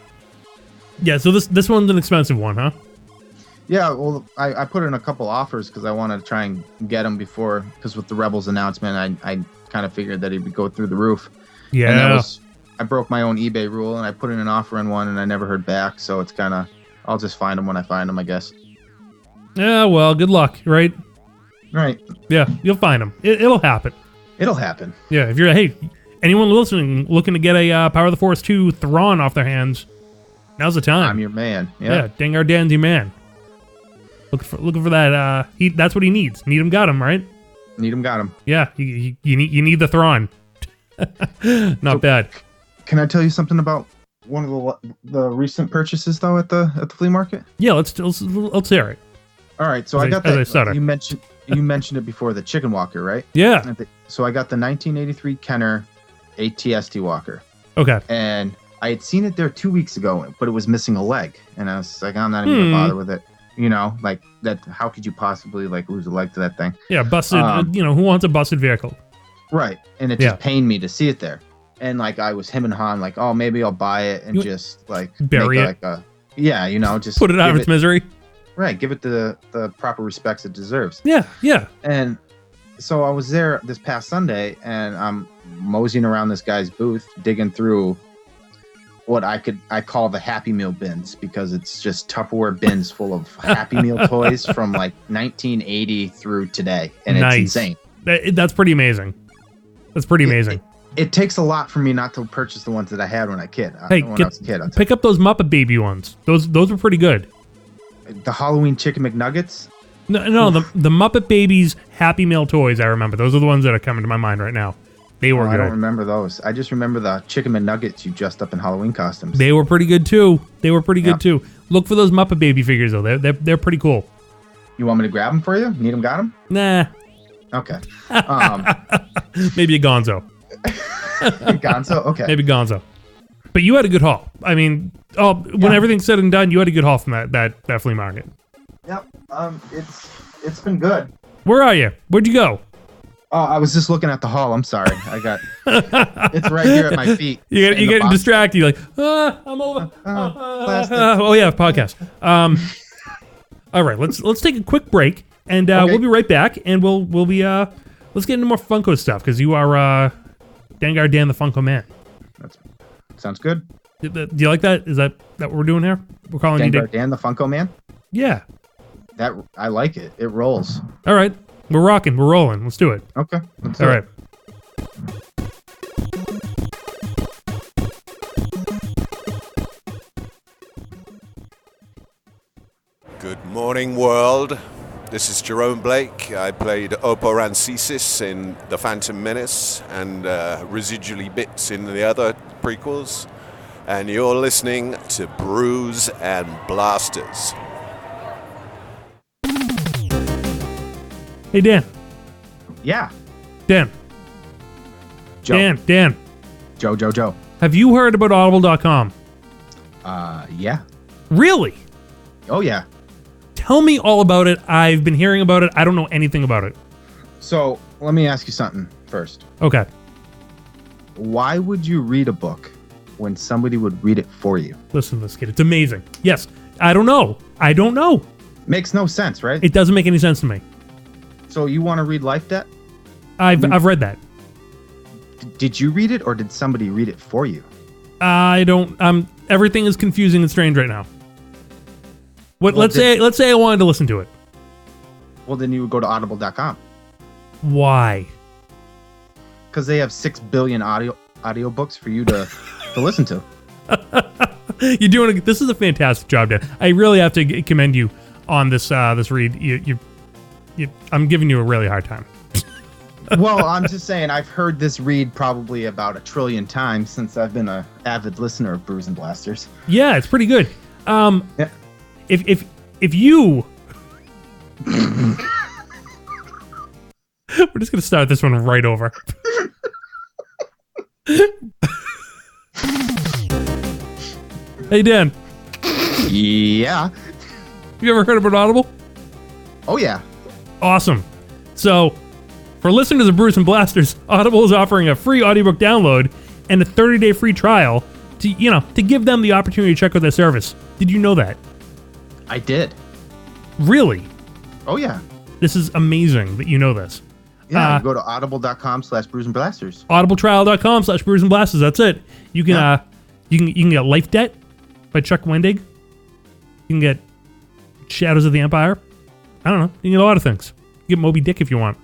So this one's an expensive one, huh? Yeah. Well, I put in a couple offers because I wanted to try and get him before, because with the Rebels announcement, I kind of figured that he would go through the roof. Yeah. And I broke my own eBay rule, and I put in an offer in one, and I never heard back. So it's kind of, I'll just find him when I find him, I guess. Yeah. Well, good luck, right? Right. Yeah, you'll find him. It'll happen. It'll happen. Yeah. If you're anyone listening looking to get a Power of the Force 2 Thrawn off their hands, Now's the time. I'm your man. Yeah, Dengar Dan's your man. Looking for that. That's what he needs. Need him, got him, right? Need him, got him. Yeah, you need the Thrawn. Not bad. Can I tell you something about one of the recent purchases though at the flea market? Yeah, let's hear it. All right, so I got that. You mentioned it before, the chicken walker, right? Yeah. So I got the 1983 Kenner ATST walker. Okay. And I had seen it there 2 weeks ago, but it was missing a leg, and I was like, I'm not even gonna bother with it. You know, like that. How could you possibly like lose a leg to that thing? Yeah, busted. Who wants a busted vehicle? Right, and it just pained me to see it there. And like I was him and Han, like, oh, maybe I'll buy it and just like bury it. Just put it out of its misery. Right, give it the proper respects it deserves. Yeah, yeah. And so I was there this past Sunday, and I'm moseying around this guy's booth, digging through what I call the Happy Meal bins, because it's just Tupperware bins full of Happy Meal toys from like 1980 through today, and it's insane. That's pretty amazing. That's pretty amazing. It takes a lot for me not to purchase the ones that I had when I was a kid. Pick up those Muppet Baby ones. Those were pretty good. The Halloween Chicken McNuggets? No, the Muppet Babies Happy Meal toys, I remember. Those are the ones that are coming to my mind right now. They were good. I don't remember those. I just remember the Chicken McNuggets you dressed up in Halloween costumes. They were pretty good too. Look for those Muppet Baby figures though. They're pretty cool. You want me to grab them for you? Need them, got them? Nah. Okay. Maybe a Gonzo. Gonzo? Okay. Maybe Gonzo. But you had a good haul. I mean, when everything's said and done, you had a good haul from that flea market. Yep. It's been good. Where are you? Where'd you go? Oh, I was just looking at the hall. I'm sorry. It's right here at my feet. You're getting distracted. You're like, I'm over. Oh yeah, podcast. All right, let's take a quick break, and we'll be right back, and we'll be let's get into more Funko stuff, because you are Dengar Dan the Funko Man. Sounds good. Do you like that? Is that what we're doing here? We're calling you Dengar Dan the Funko Man? Yeah. That I like it. It rolls. All right. We're rocking. We're rolling. Let's do it. Okay. All right. Good morning, world. This is Jerome Blake. I played Oppo Rancisis in The Phantom Menace and residually bits in the other prequels. And you're listening to Brews and Blasters. Hey, Dan. Yeah. Dan. Joe. Dan. Joe. Have you heard about Audible.com? Yeah. Really? Oh, yeah. Tell me all about it. I've been hearing about it. I don't know anything about it. So, let me ask you something first. Okay. Why would you read a book when somebody would read it for you? Listen to this kid. It's amazing. Yes. I don't know. Makes no sense, right? It doesn't make any sense to me. So you want to read Life Debt? I've read that. Did you read it, or did somebody read it for you? I don't. Everything is confusing and strange right now. Let's say I wanted to listen to it. Well, then you would go to audible.com. Why? Because they have 6 billion audiobooks for you to listen to. You're doing this is a fantastic job, Dan. I really have to commend you on this read. I'm giving you a really hard time. Well, I'm just saying I've heard this read probably about 1 trillion times since I've been an avid listener of Brews and Blasters. Yeah, it's pretty good. Yeah. If you we're just gonna start this one right over. Hey, Dan. Yeah. You ever heard about Audible? Oh, yeah. Awesome. So, for listeners of Brews and Blasters, Audible is offering a free audiobook download and a 30-day free trial to give them the opportunity to check out their service. Did you know that? I did. Really? Oh, yeah. This is amazing that you know this. Yeah, you go to audible.com/Brews and Blasters. Audibletrial.com/Brews and Blasters. That's it. You can you can get Life Debt by Chuck Wendig. You can get Shadows of the Empire. I don't know. You can get a lot of things. You can get Moby Dick if you want.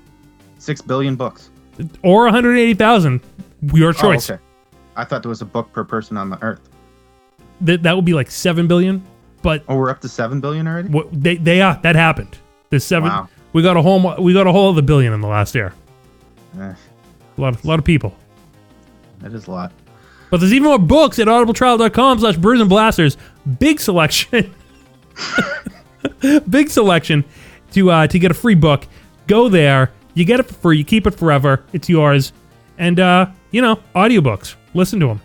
6 billion books. Or 180,000. Your choice. Oh, okay. I thought there was a book per person on the earth. that would be like 7 billion. But we're up to 7 billion already. They are. That happened. There's 7. Wow. We got a whole other billion in the last year. A lot of people. That is a lot. But there's even more books at audibletrial.com/Brews and Blasters. Big selection. Big selection to get a free book. Go there. You get it for free. You keep it forever. It's yours. And, audiobooks. Listen to them.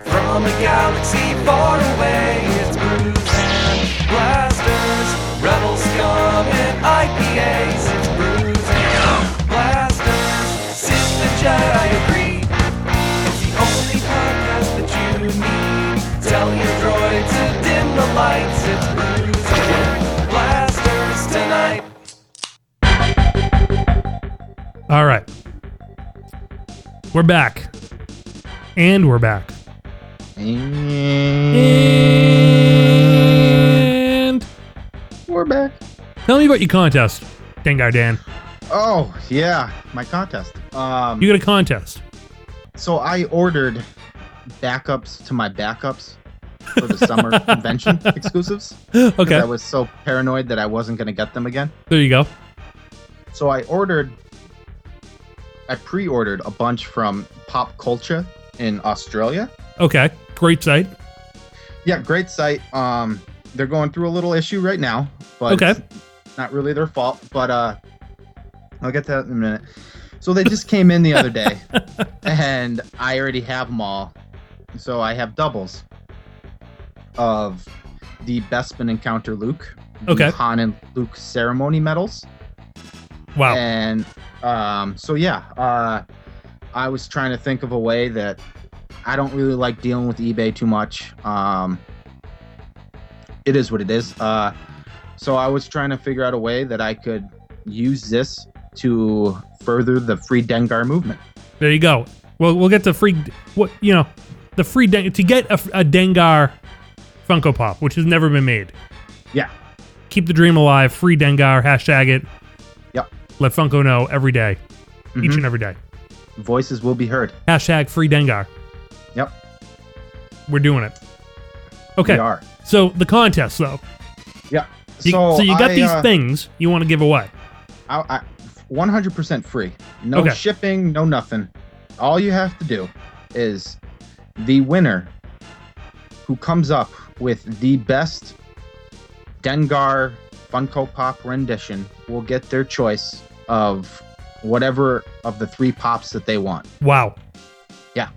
From a galaxy far away, it's Brews and Blasters, Rebel Scum and IPAs. It's Brews and Blasters, Sith and Jedi agree. It's the only podcast that you need. Tell your droid to dim the lights. It's Brews and Blasters tonight. All right. We're back. And we're back. And we're back. Tell me about your contest, Dengar Dan. Oh, yeah, my contest. You got a contest. So I ordered backups to my backups for the summer convention exclusives. Okay. I was so paranoid that I wasn't going to get them again. There you go. So I pre-ordered a bunch from Pop Culture in Australia. Okay. Great site. Yeah, great site. They're going through a little issue right now, but okay. It's not really their fault. But I'll get to that in a minute. So they just came in the other day, and I already have them all. So I have doubles of the Bespin Encounter Luke, the Han and Luke ceremony medals. Wow. And so yeah, I was trying to think of a way that I don't really like dealing with eBay too much. It is what it is. So I was trying to figure out a way that I could use this to further the free Dengar movement. There you go. Well, we'll get the free, the free to get a Dengar Funko Pop, which has never been made. Yeah. Keep the dream alive. Free Dengar. Hashtag it. Yep. Let Funko know every day, each and every day. Voices will be heard. Hashtag free Dengar. Yep. We're doing it. Okay. We are. So the contest, though. Yeah. So you got these things you want to give away. I 100% free. No shipping, no nothing. All you have to do is the winner who comes up with the best Dengar Funko Pop rendition will get their choice of whatever of the 3 pops that they want. Wow. Yeah.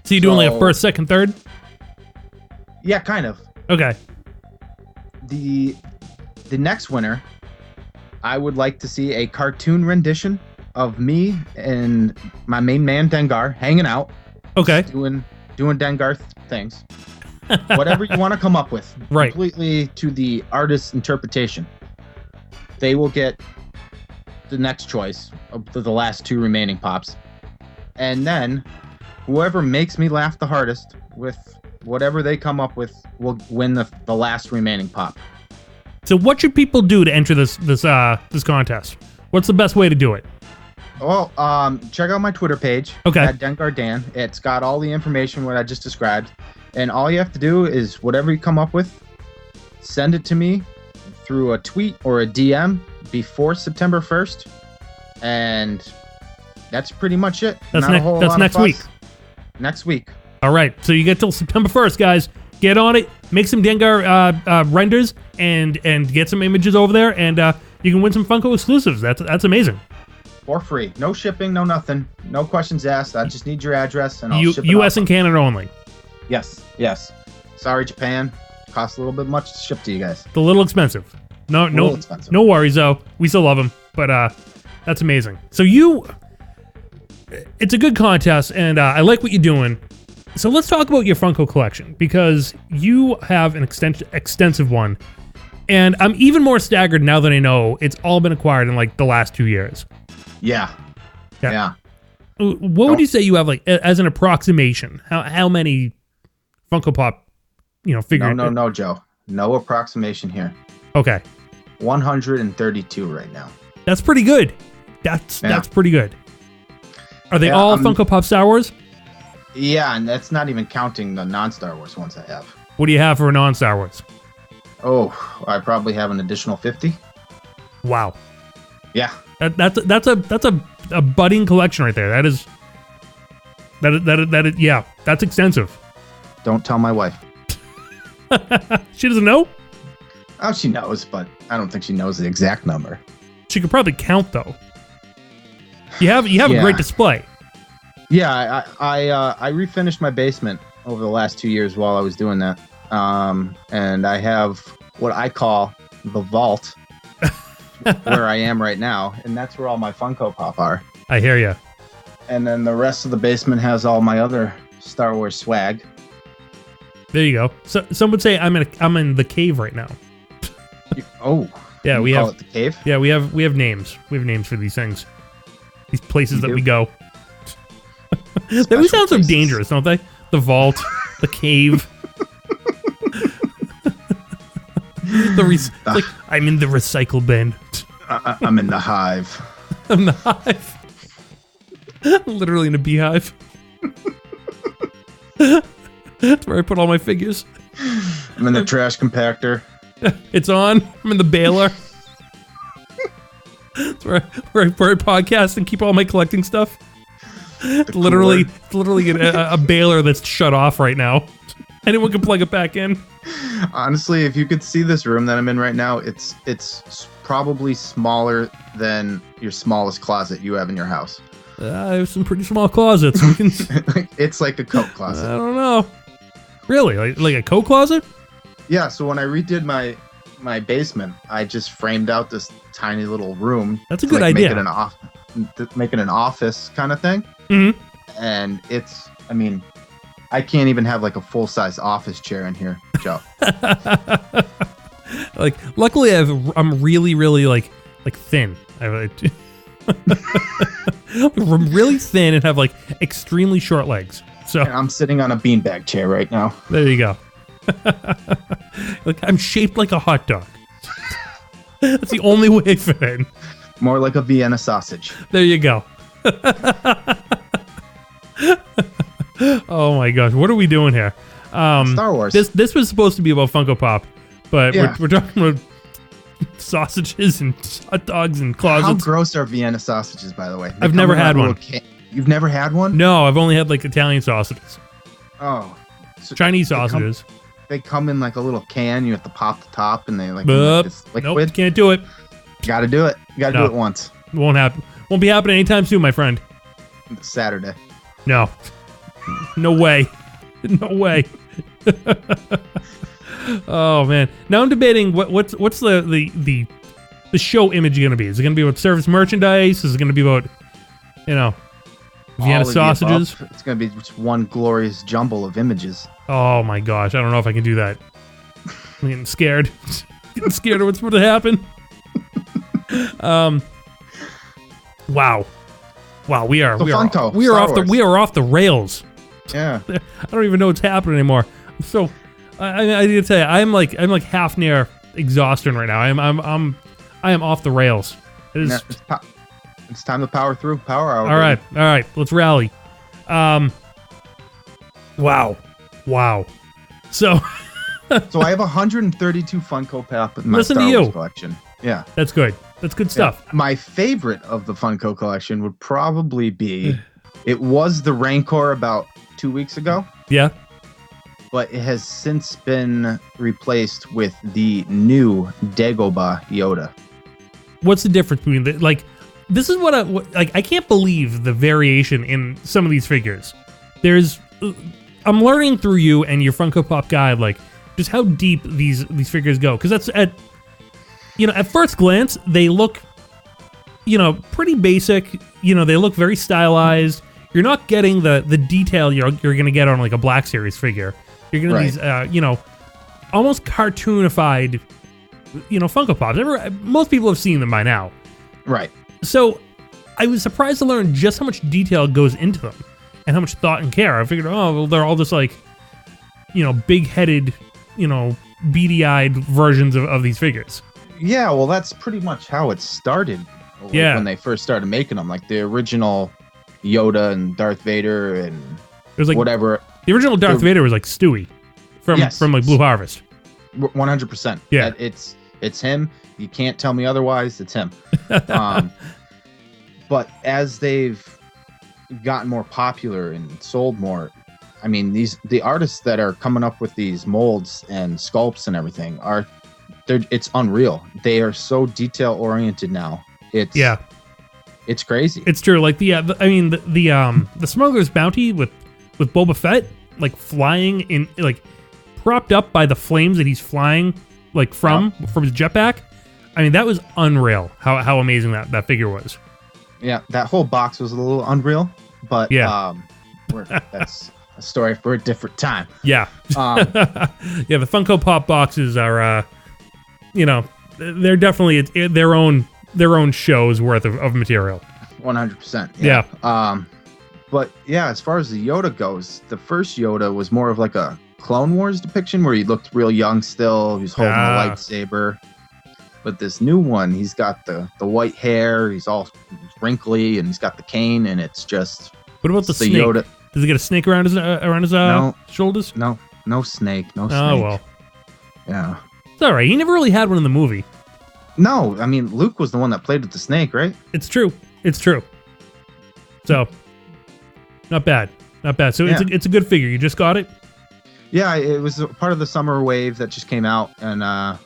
So you doing like a first, second, third? Yeah, kind of. Okay. The next winner, I would like to see a cartoon rendition of me and my main man Dengar hanging out. Okay. Doing Dengar things. Whatever you want to come up with. Right. Completely to the artist's interpretation. They will get the next choice of the last 2 remaining pops. And then whoever makes me laugh the hardest with whatever they come up with will win the last remaining pop. So what should people do to enter this contest? What's the best way to do it? Well, check out my Twitter page at Dengar Dan. It's got all the information what I just described. And all you have to do is whatever you come up with, send it to me through a tweet or a DM before September 1st. And that's pretty much it. That's next week. Next week. All right. So you get till September 1st, guys. Get on it. Make some Dengar renders and get some images over there, and you can win some Funko exclusives. That's amazing. For free. No shipping, no nothing. No questions asked. I just need your address, and I'll ship it U.S. off. and Canada only. Yes. Sorry, Japan. Costs a little bit much to ship to you guys. It's a little expensive. No worries, though. We still love them, but that's amazing. So it's a good contest, and I like what you're doing. So let's talk about your Funko collection, because you have an extensive one, and I'm even more staggered now that I know it's all been acquired in like the last 2 years. Yeah. What would you say you have, like, as an approximation? How many Funko Pop, figures? No, Joe. No approximation here. Okay. 132 right now. That's pretty good. That's pretty good. Are they all Funko Pop Star Wars? Yeah, and that's not even counting the non-Star Wars ones I have. What do you have for non-Star Wars? Oh, I probably have an additional 50. Wow. Yeah. That's a budding collection right there. That is yeah, that's extensive. Don't tell my wife. She doesn't know? Oh, she knows, but I don't think she knows the exact number. She could probably count though. You have a great display. Yeah, I refinished my basement over the last 2 years while I was doing that. And I have what I call the vault where I am right now, and that's where all my Funko Pop are. I hear you. And then the rest of the basement has all my other Star Wars swag. There you go. So some would say I'm in the cave right now. Oh. Yeah, we call have it the cave. Yeah, we have names. We have names for these things. These places that we go. They always sound so dangerous, don't they? The vault, the cave. Like, I'm in the recycle bin. I'm in the hive. I'm in the hive. Literally in a beehive. That's where I put all my figures. I'm in the trash compactor. It's on. I'm in the baler. That's where I podcast and keep all my collecting stuff. It's literally a baler that's shut off right now. Anyone can plug it back in. Honestly, if you could see this room that I'm in right now, it's probably smaller than your smallest closet you have in your house. I have some pretty small closets. It's like a coat closet. I don't know. Really? Like a coat closet? Yeah, so when I redid my basement, I just framed out this tiny little room. That's a good idea. Make it an office kind of thing. Mm-hmm. And I can't even have like a full-size office chair in here, Joe. Like, luckily I'm really, really like thin. I'm really thin and have like extremely short legs. So and I'm sitting on a beanbag chair right now. There you go. Like, I'm shaped like a hot dog. That's the only way I fit in. More like a Vienna sausage. There you go. Oh my gosh, what are we doing here? Star Wars. This was supposed to be about Funko Pop, but Yeah. we're talking about sausages and hot dogs and closets. How gross are Vienna sausages, by the way? I've never had one. You've never had one? No, I've only had like Italian sausages. Oh. So Chinese sausages. They come in like a little can. You have to pop the top, and they like this liquid. Nope, can't do it. Got to do it. You got to do it once. Won't happen. Won't be happening anytime soon, my friend. Saturday. No. No way. No way. Oh man. Now I'm debating what's the show image going to be. Is it going to be about service merchandise? Is it going to be about Vienna sausages? It's going to be just one glorious jumble of images. Oh my gosh, I don't know if I can do that. I'm getting scared. Getting scared of what's going to happen. Wow, we are off the rails. Yeah, I don't even know what's happening anymore. So I need to tell you, I'm like half near exhaustion right now. I am off the rails. It is. It's time to power through. Power hour. All right, let's rally. Wow. So I have 132 Funko Pop in my Listen Star to you. Wars collection. Yeah, that's good. That's good stuff. Yeah. My favorite of the Funko collection would probably be, it was the Rancor about 2 weeks ago. Yeah. But it has since been replaced with the new Dagobah Yoda. What's the difference between this is what I can't believe the variation in some of these figures. I'm learning through you and your Funko Pop guide, like, just how deep these figures go. Because that's at first glance, they look, pretty basic. They look very stylized. You're not getting the detail you're going to get on like a Black Series figure. You're getting these, almost cartoonified, Funko Pops. Most people have seen them by now. Right. So I was surprised to learn just how much detail goes into them and how much thought and care. I figured, they're all just like, big-headed, beady-eyed versions of these figures. Yeah, well, that's pretty much how it started. Like, Yeah. when they first started making them, like the original Yoda and Darth Vader and It was like whatever. The original Darth Vader was like Stewie from like Blue Harvest. 100%. Yeah. It's him. You can't tell me otherwise. It's him. But as they've gotten more popular and sold more, I mean, the artists that are coming up with these molds and sculpts and everything it's unreal. They are so detail oriented now. It's crazy. It's true. Like the Smuggler's Bounty with Boba Fett like flying in like propped up by the flames that he's flying like from his jetpack. I mean, that was unreal. How amazing that figure was. Yeah, that whole box was a little unreal, but that's a story for a different time. Yeah. Yeah, the Funko Pop boxes are they're definitely their own show's worth of material. 100%. Yeah. But yeah, as far as the Yoda goes, the first Yoda was more of like a Clone Wars depiction where he looked real young still. He was holding a lightsaber. But this new one, he's got the white hair. He's all wrinkly, and he's got the cane, and it's just. What about the snake? Yoda. Does he get a snake around his shoulders? No snake. No snake. Oh well. Yeah. It's all right. He never really had one in the movie. No, I mean Luke was the one that played with the snake, right? It's true. So, not bad. So it's a good figure. You just got it? Yeah, it was part of the summer wave that just came out, and I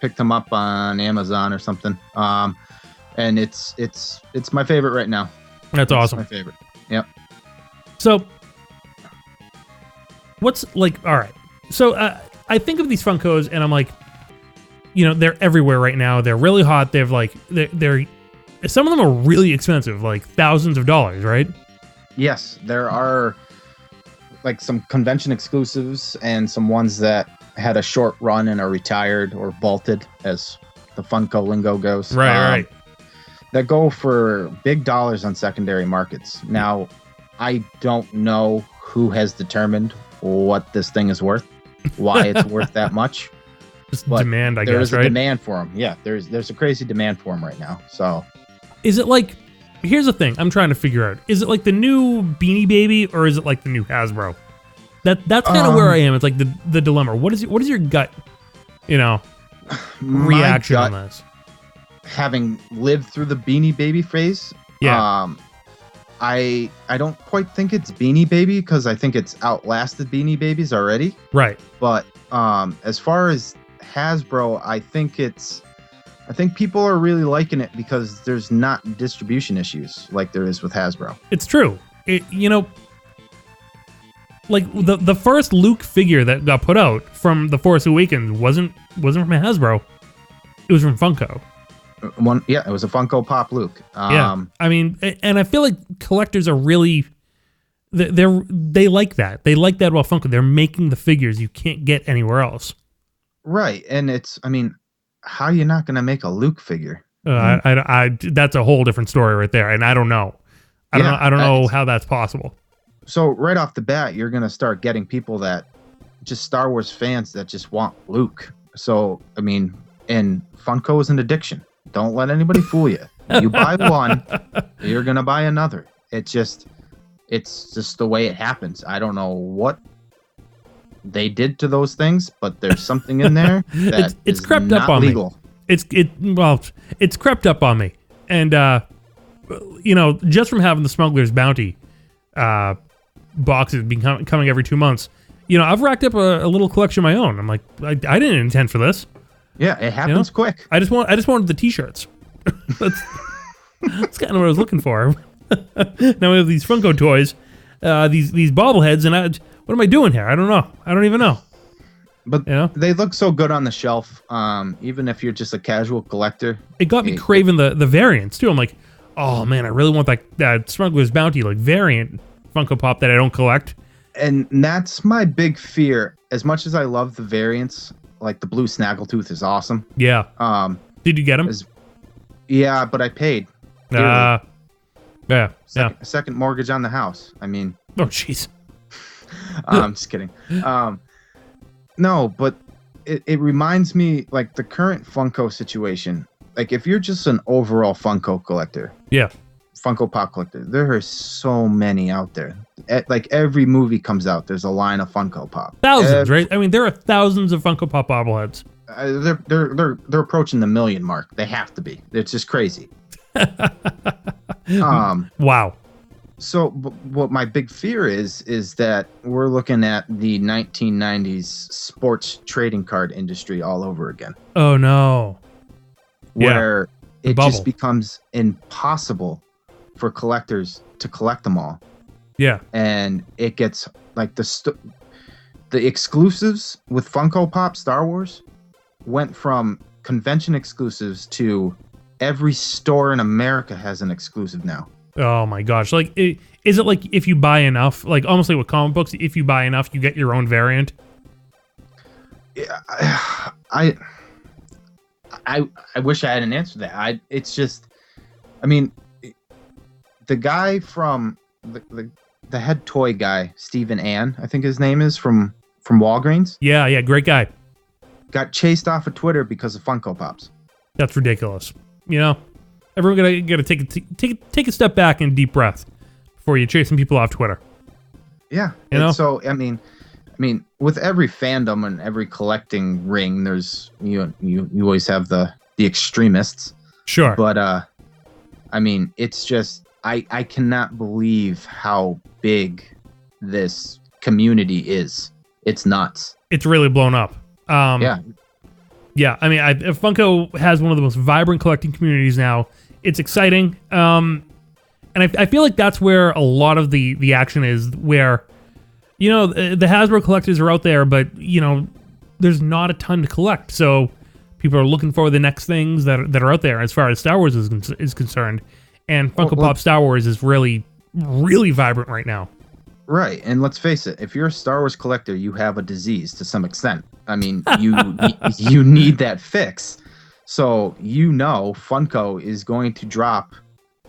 picked him up on Amazon or something. And it's my favorite right now. That's awesome. My favorite. Yep. So, what's like? All right. So I think of these Funkos, and I'm like, they're everywhere right now. They're really hot. They've like they're some of them are really expensive, like thousands of dollars, right? Yes, there are like some convention exclusives and some ones that had a short run and are retired or vaulted, as the Funko lingo goes. Right. That go for big dollars on secondary markets. Now, I don't know who has determined what this thing is worth, why it's worth that much. Just demand, I guess, right? There's a demand for them. Yeah, there's a crazy demand for them right now. So, is it like? Here's the thing I'm trying to figure out. Is it like the new Beanie Baby, or is it like the new Hasbro? That's kind of where I am. It's like the dilemma. What is your gut, reaction on this? Having lived through the Beanie Baby phase, I don't quite think it's Beanie Baby because I think it's outlasted Beanie Babies already. Right. But as far as Hasbro, I think people are really liking it because there's not distribution issues like there is with Hasbro. It's true. Like the first Luke figure that got put out from The Force Awakens wasn't from Hasbro. It was from Funko. It was a Funko Pop Luke. Yeah, I mean, and I feel like collectors are really they like that. They like that about Funko. They're making the figures you can't get anywhere else. Right, and how are you not going to make a Luke figure? That's a whole different story right there, and I don't know. I don't know how that's possible. So right off the bat, you're going to start getting people that just Star Wars fans that just want Luke. So, I mean, and Funko is an addiction. Don't let anybody fool you. You buy one, you're going to buy another. It's just the way it happens. I don't know what they did to those things, but there's something in there that it's crept up on legal. Me. It's crept up on me. And, just from having the Smuggler's Bounty boxes coming every 2 months, I've racked up a little collection of my own. I'm like, I didn't intend for this. Yeah, it happens quick. I just wanted the T-shirts. That's kind of what I was looking for. Now we have these Funko toys, these bobbleheads, and what am I doing here? I don't know. I don't even know. But they look so good on the shelf. Even if you're just a casual collector, it got me craving the variants too. I'm like, oh man, I really want that Smuggler's Bounty like variant Funko Pop that I don't collect. And that's my big fear. As much as I love the variants, like the blue Snaggletooth is awesome. Yeah. Did you get him? Yeah, but I paid. Yeah. Second mortgage on the house. I mean. Oh, jeez. I'm just kidding. No, but it reminds me like the current Funko situation. Like if you're just an overall Funko collector, Funko Pop collector, there are so many out there. Like every movie comes out, there's a line of Funko Pop. Thousands, right? I mean, there are thousands of Funko Pop bobbleheads. They're approaching the million mark. They have to be. It's just crazy. Wow. So what my big fear is that we're looking at the 1990s sports trading card industry all over again. Oh no. Where it just becomes impossible for collectors to collect them all. Yeah. And it gets like the exclusives with Funko Pop Star Wars went from convention exclusives to every store in America has an exclusive now. Oh my gosh. Like, is it like if you buy enough, like almost like with comic books, if you buy enough, you get your own variant? Yeah, I wish I had an answer to that. It's just, I mean, the guy from the head toy guy, Stephen Ann, I think his name is from Walgreens. Yeah, great guy. Got chased off of Twitter because of Funko Pops. That's ridiculous. You know, everyone gotta take a step back and deep breath before you're chasing people off Twitter. Yeah, you know. So I mean, with every fandom and every collecting ring, there's you always have the extremists. Sure. But I mean, it's just I cannot believe how big this community is. It's nuts. It's really blown up. Yeah. Yeah, I mean, Funko has one of the most vibrant collecting communities now. It's exciting, and I feel like that's where a lot of the action is. Where, you know, the Hasbro collectors are out there, but you know, there's not a ton to collect. So people are looking for the next things that are out there as far as Star Wars is concerned. And Funko Pop Star Wars is really, really vibrant right now. Right, and let's face it, if you're a Star Wars collector, you have a disease to some extent. I mean, you need that fix. So Funko is going to drop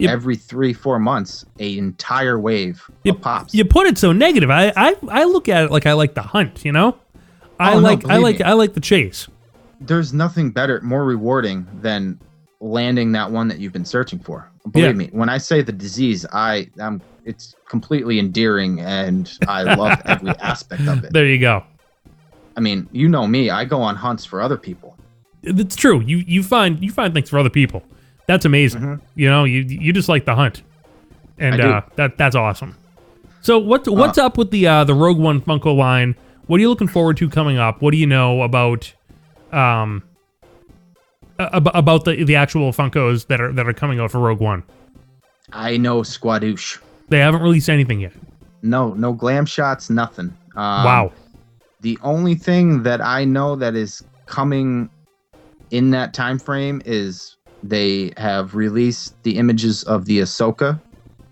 every 3-4 months an entire wave of pops. You put it so negative. I look at it like I like the hunt. You know, I like the chase. There's nothing better, more rewarding than landing that one that you've been searching for. Believe me, when I say the disease, it's completely endearing, and I love every aspect of it. There you go. I mean, you know me, I go on hunts for other people. It's true. You find things for other people. That's amazing. Mm-hmm. You know, you just like the hunt, and that's awesome. So what's up with the Rogue One Funko line? What are you looking forward to coming up? What do you know about the actual Funkos that are coming out for Rogue One? I know Squadoosh. They haven't released anything yet. No glam shots, nothing. Wow. The only thing that I know that is coming in that time frame is they have released the images of the Ahsoka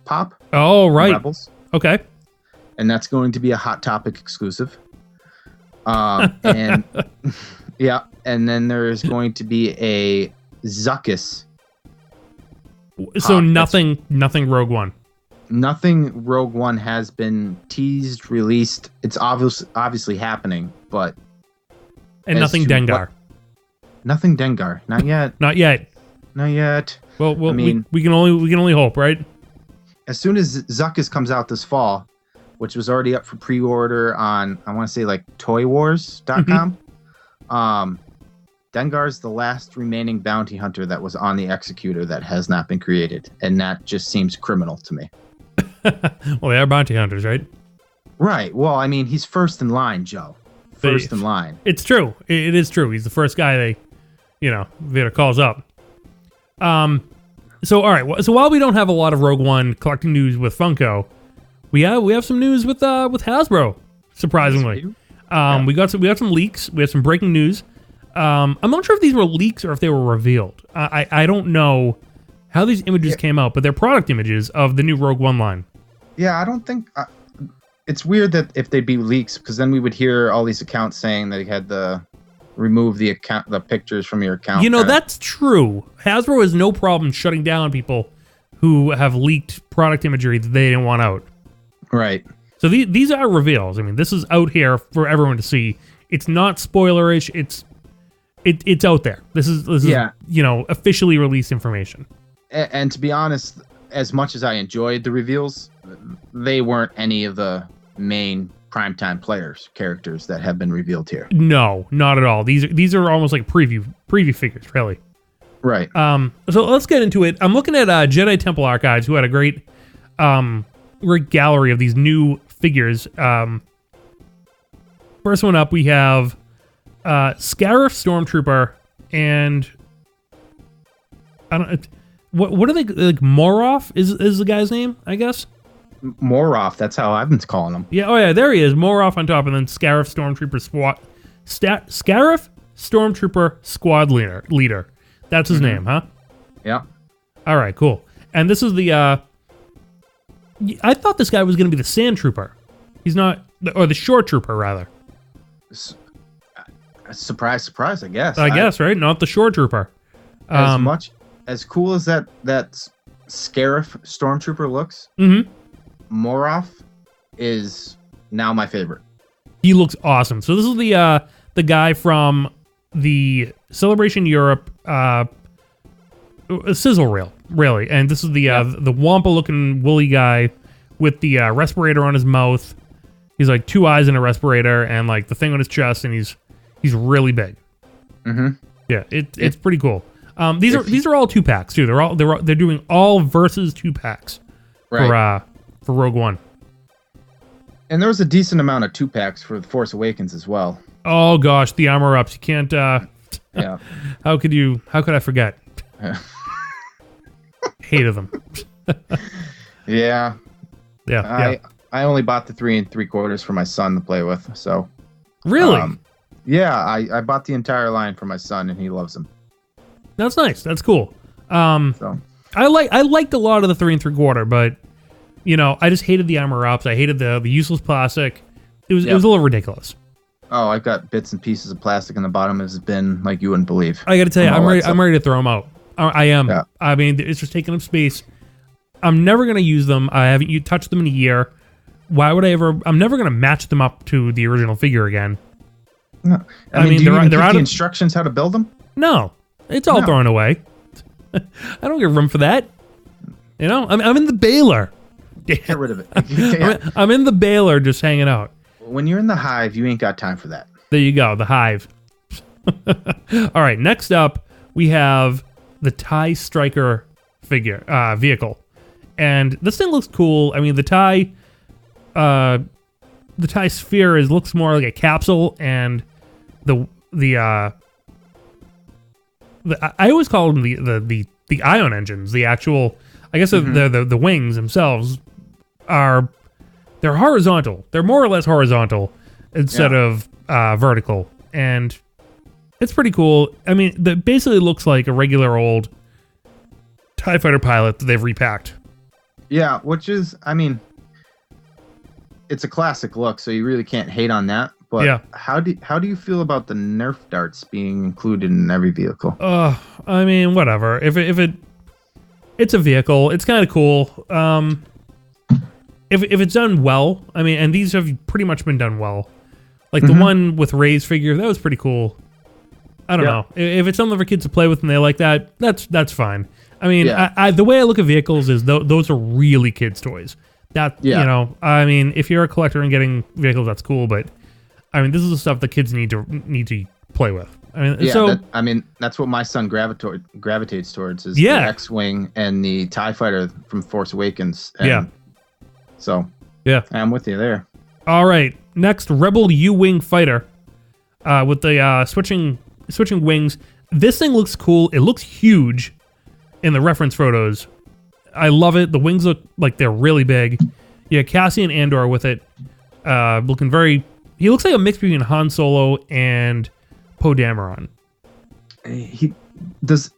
pop. Oh, right. Rebels. Okay. And that's going to be a Hot Topic exclusive. And yeah, and then there is going to be a Zuckuss. So nothing Rogue One. Nothing Rogue One has been teased, released. It's obviously happening, but and nothing Dengar. Nothing Dengar. Not yet. Not yet. Not yet. Well, I mean, we can only hope, right? As soon as Zuckuss comes out this fall, which was already up for pre-order on, I want to say like toywars.com. Mm-hmm. Dengar's the last remaining bounty hunter that was on the Executor that has not been created, and that just seems criminal to me. Well, they are bounty hunters, right? Right. Well, I mean, he's first in line, Joe. First in line. It's true. It is true. He's the first guy that calls up. So all right. So while we don't have a lot of Rogue One collecting news with Funko, we have some news with Hasbro. Surprisingly, we got some leaks. We have some breaking news. I'm not sure if these were leaks or if they were revealed. I don't know how these images came out, but they're product images of the new Rogue One line. Yeah, I don't think it's weird that if they'd be leaks, because then we would hear all these accounts saying that he had to remove the pictures from your account. You know, that's true. Hasbro has no problem shutting down people who have leaked product imagery that they didn't want out. Right. So these are reveals. I mean, this is out here for everyone to see. It's not spoilerish. It's out there. This is officially released information. And to be honest, as much as I enjoyed the reveals, they weren't any of the main primetime characters that have been revealed here. No, not at all. These are almost like preview figures, really. Right. So let's get into it. I'm looking at Jedi Temple Archives, who had a great gallery of these new figures. First one up, we have Scarif Stormtrooper and I don't. What are they like? Moroff is the guy's name, I guess. Moroff. That's how I've been calling him. Yeah. Oh yeah. There he is. Moroff on top, and then Scarif Stormtrooper Scarif Stormtrooper Squad leader. That's his name, huh? Yeah. All right. Cool. And this is the. I thought this guy was going to be the Sand Trooper. He's not, or the Shore Trooper rather. Surprise, surprise! I guess. I guess, right? Not the Shore Trooper. As cool as that Scarif Stormtrooper looks, Moroff is now my favorite. He looks awesome. So this is the guy from the Celebration Europe sizzle reel, really, and this is the Wampa looking woolly guy with the respirator on his mouth. He's like 2 eyes in a respirator and like the thing on his chest, and he's really big. Yeah, it's pretty cool. These are all 2-packs too. They're doing all versus 2-packs for Rogue One. And there was a decent amount of 2-packs for The Force Awakens as well. Oh gosh, the armor ups. You can't. Yeah. How could I forget? Hated them. Yeah. Yeah. I only bought the 3 3/4 for my son to play with. So. Really? Yeah, I bought the entire line for my son, and he loves them. That's nice. That's cool. So. I liked a lot of the 3 3/4, but I just hated the armor ups. I hated the useless plastic. It was a little ridiculous. Oh, I've got bits and pieces of plastic in the bottom of his bin like you wouldn't believe. I got to tell you, I'm ready to throw them out. I am. Yeah. I mean, it's just taking up space. I'm never going to use them. I haven't touched them in a year. Why would I ever? I'm never going to match them up to the original figure again. No. I mean, they're out of instructions how to build them? No. It's all thrown away. I don't get room for that. I'm in the baler. Get rid of it. I'm in the baler just hanging out. When you're in the Hive, you ain't got time for that. There you go, the Hive. All right, next up, we have the TIE Striker vehicle. And this thing looks cool. I mean, the TIE sphere looks more like a capsule, and I always call them the ion engines. The actual, I guess the wings themselves they're horizontal. They're more or less horizontal instead of vertical, and it's pretty cool. I mean, that basically looks like a regular old TIE fighter pilot that they've repacked. Yeah, which is, I mean, it's a classic look, so you really can't hate on that. But how do you feel about the Nerf darts being included in every vehicle? I mean, whatever. If it's a vehicle, it's kind of cool. If it's done well, I mean, and these have pretty much been done well. Like the one with Rey's figure, that was pretty cool. I don't know. If it's something for kids to play with and they like that, that's fine. I mean, the way I look at vehicles is those are really kids' toys. I mean, if you're a collector and getting vehicles, that's cool. But I mean, this is the stuff that kids need to play with. I mean, that's what my son gravitates towards is the X-wing and the TIE fighter from Force Awakens. And so I'm with you there. All right, next, Rebel U-wing fighter with the switching wings. This thing looks cool. It looks huge in the reference photos. I love it. The wings look like they're really big. Yeah, Cassian Andor with it, looking very. He looks like a mix between Han Solo and Poe Dameron. He does.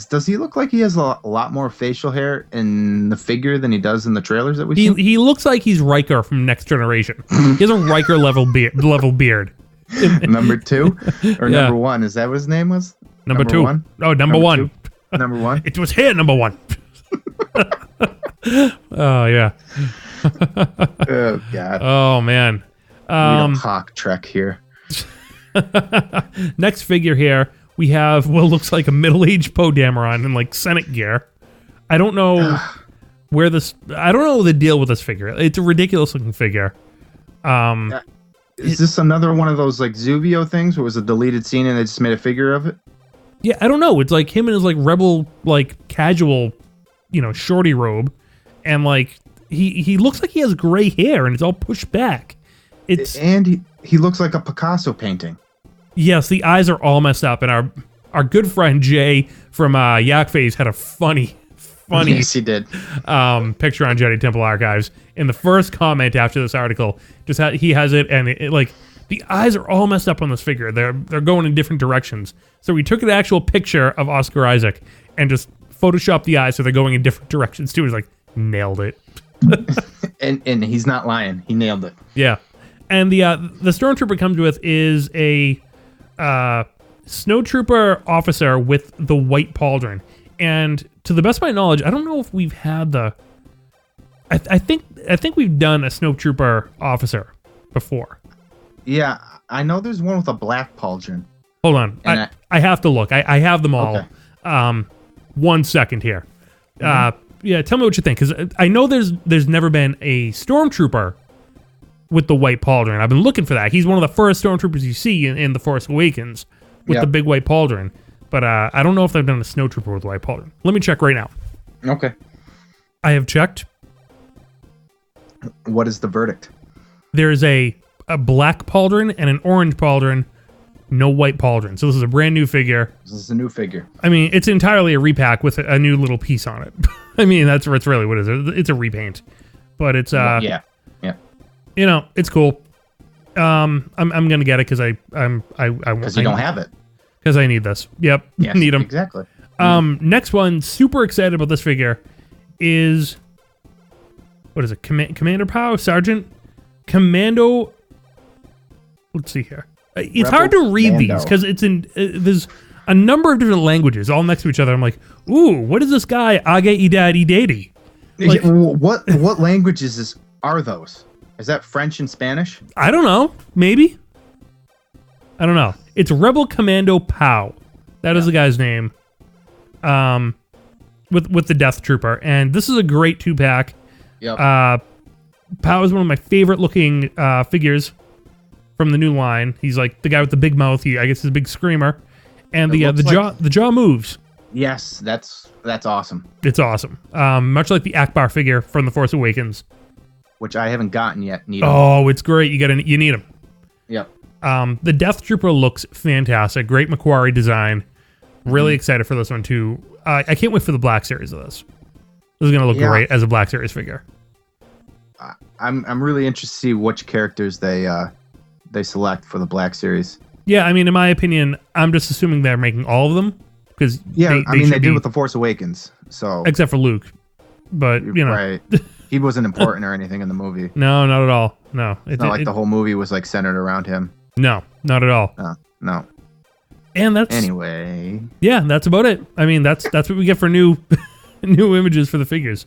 Does he look like he has a lot more facial hair in the figure than he does in the trailers that we see? He looks like he's Riker from Next Generation. He has a Riker level beard. Number 2 or number 1? Is that what his name was? Number 2. 1? Oh, number 1. Number 1. It was here, number 1. Oh yeah. Oh god. Oh man. We don't hawk Trek here. Next figure here, we have what looks like a middle-aged Poe Dameron in like Senate gear. I don't know where this. I don't know the deal with this figure. It's a ridiculous-looking figure. Is this another one of those like Zuvio things where it was a deleted scene and they just made a figure of it? Yeah, I don't know. It's like him in his like rebel, like casual, shorty robe, and like he looks like he has gray hair and it's all pushed back. And he looks like a Picasso painting. Yes, the eyes are all messed up, and our good friend Jay from Yak Face had a funny Yes, he did. Picture on Jedi Temple Archives. In the first comment after this article, he has it, and it like the eyes are all messed up on this figure. They're going in different directions. So we took an actual picture of Oscar Isaac and just photoshopped the eyes so they're going in different directions too. He's like, nailed it. and he's not lying. He nailed it. Yeah. And the stormtrooper comes with is a snowtrooper officer with the white pauldron. And to the best of my knowledge, I don't know if we've had the. I think we've done a snowtrooper officer before. Yeah, I know there's one with a black pauldron. Hold on, I have to look. I have them all. Okay. 1 second here. Yeah, tell me what you think, because I know there's never been a stormtrooper with the white pauldron. I've been looking for that. He's one of the first stormtroopers you see in The Force Awakens with the big white pauldron. But I don't know if they've done a snowtrooper with white pauldron. Let me check right now. Okay. I have checked. What is the verdict? There's a black pauldron and an orange pauldron, no white pauldron. So this is a brand new figure. This is a new figure. I mean, it's entirely a repack with a new little piece on it. I mean, that's really what it is. It's a repaint. But it's yeah. It's cool. I'm gonna get it because I because you don't have it. Because I need this. Yep. Yes, need them. Exactly. Next one, super excited about this figure, is what is it? Commander Pow? Sergeant? Commando. Let's see here. It's hard to read these because it's in. There's a number of different languages all next to each other. I'm like, ooh, what is this guy? Age Idadi Dadi. Like, what languages are those? Is that French and Spanish? I don't know. Maybe. I don't know. It's Rebel Commando Pow. That is the guy's name. With the Death Trooper, and this is a great 2-pack. Yep. Pow is one of my favorite looking figures from the new line. He's like the guy with the big mouth. I guess he's a big screamer, and the jaw moves. Yes, that's awesome. It's awesome. Much like the Akbar figure from The Force Awakens, which I haven't gotten yet. It's great. You need him. Yep. The Death Trooper looks fantastic. Great Macquarie design. Really excited for this one too. I can't wait for the Black Series of this. This is gonna look great as a Black Series figure. I'm really interested to see which characters they select for the Black Series. Yeah, I mean, in my opinion, I'm just assuming they're making all of them because they did with The Force Awakens, so except for Luke, but right. He wasn't important or anything in the movie. No, not at all. No, it's not like the whole movie was like centered around him. No, not at all. No. And that's anyway. Yeah, that's about it. I mean, that's what we get for new images for the figures.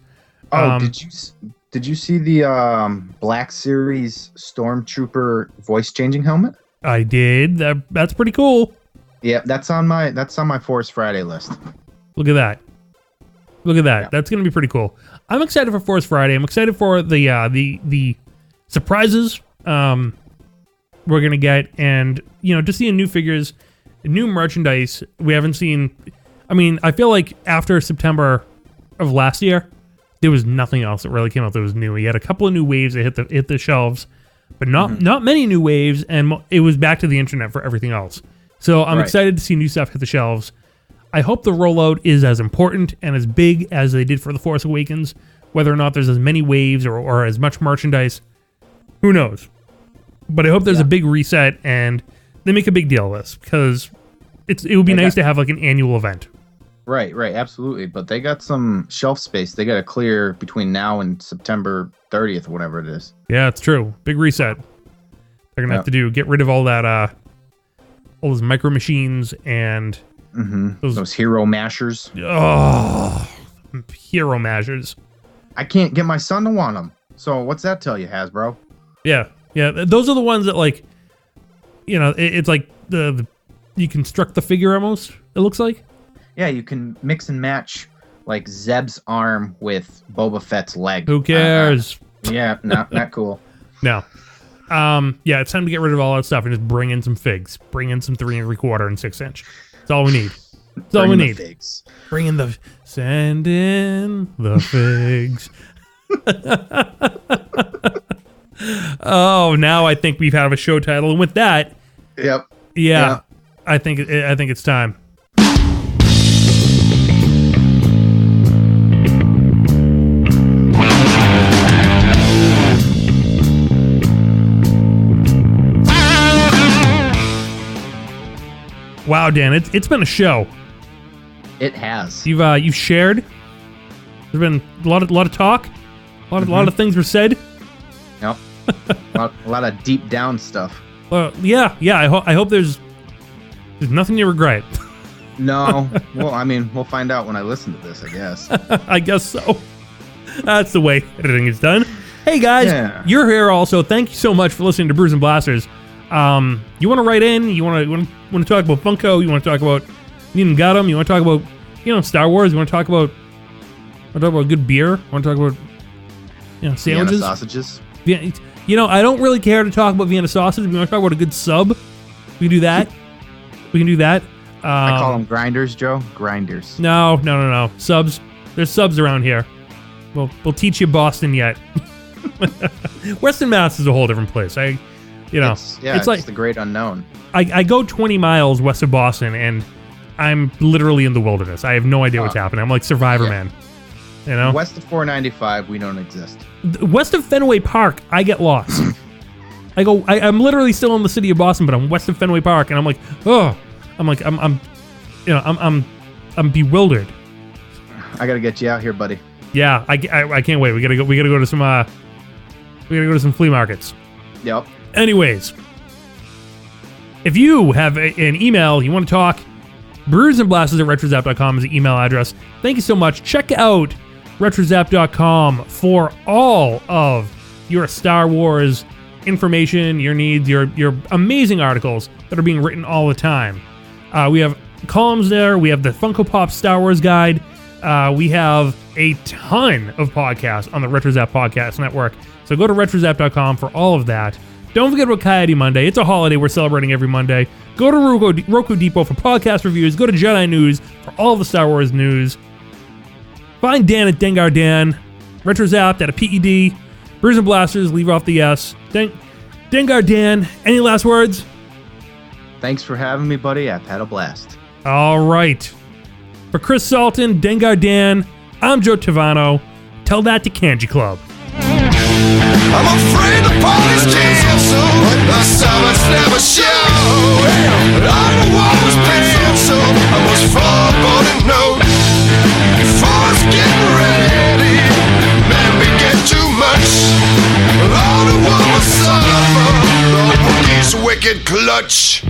Oh, did you see the Black Series Stormtrooper voice changing helmet? I did. That's pretty cool. Yeah, that's on my Force Friday list. Look at that. Yeah. That's gonna be pretty cool. I'm excited for Force Friday. I'm excited for the surprises we're gonna get, and just seeing new figures, new merchandise we haven't seen. I mean, I feel like after September of last year, there was nothing else that really came out that was new. We had a couple of new waves that hit the shelves, but not many new waves, and it was back to the internet for everything else. So I'm excited to see new stuff hit the shelves. I hope the rollout is as important and as big as they did for The Force Awakens. Whether or not there's as many waves or as much merchandise, who knows? But I hope there's a big reset and they make a big deal of this, because it would be nice to have like an annual event. Right, absolutely. But they got some shelf space they got to clear between now and September 30th, whatever it is. Yeah, it's true. Big reset. They're gonna have to get rid of all that, all those micro machines and those hero mashers. Oh, hero mashers. I can't get my son to want them. So what's that tell you, Hasbro? Yeah. Those are the ones that, like, it's like the you construct the figure almost. It looks like. Yeah, you can mix and match like Zeb's arm with Boba Fett's leg. Who cares? Yeah, not cool. No. Yeah, it's time to get rid of all that stuff and just bring in some figs. Bring in some 3 3/4 and 6 inch. That's all we need. That's all we need. Figs. Bring in send in the figs. Oh, now I think we've had a show title, and with that, yep. Yeah. I think it's time. Wow, Dan, it's been a show. It has. You've shared. There's been a lot of talk. A lot of things were said. Yep. a lot of deep down stuff. Yeah. I hope there's nothing you regret. No. Well, I mean, we'll find out when I listen to this, I guess. I guess so. That's the way editing is done. Hey guys, you're here also. Thank you so much for listening to Brews and Blasters. You want to write in? You want to talk about Funko? You want to talk about Need 'em Got 'em? You want to talk about Star Wars? You want to talk about good beer? You want to talk about sandwiches? Vienna sausages. Yeah, I don't really care to talk about Vienna sausage. We want to talk about a good sub. We can do that. I call them grinders, Joe. Grinders. No. Subs. There's subs around here. We'll teach you Boston yet. Western Mass is a whole different place. It's like the great unknown. I go 20 miles west of Boston, and I'm literally in the wilderness. I have no idea what's happening. I'm like Survivor Man. West of 495, we don't exist. West of Fenway Park, I get lost. I'm literally still in the city of Boston, but I'm west of Fenway Park, and I'm like, I'm bewildered. I gotta get you out here, buddy. Yeah, I can't wait. We gotta go to some flea markets. Yep. Anyways, if you have an email, you want to talk, brewsandblasters@retrozap.com is the email address. Thank you so much. Check out retrozap.com for all of your Star Wars information, your needs, your amazing articles that are being written all the time. We have columns there. We have the Funko Pop Star Wars Guide. We have a ton of podcasts on the RetroZap Podcast Network. So go to retrozap.com for all of that. Don't forget about Coyote Monday. It's a holiday we're celebrating every Monday. Go to Roku Depot for podcast reviews. Go to Jedi News for all the Star Wars news. Find Dan at Dengar Dan. RetroZap at a PED. Brews and Blasters, leave off the S. Dengar Dan, any last words? Thanks for having me, buddy. I've had a blast. All right. For Chris Salton, Dengar Dan, I'm Joe Tavano. Tell that to Kanji Club. I'm afraid the party's canceled, the summits never show. But I know I was penciled, so I was foreboding note. Force getting ready, man, we get too much. All the world will suffer, the Wookiees wicked clutch.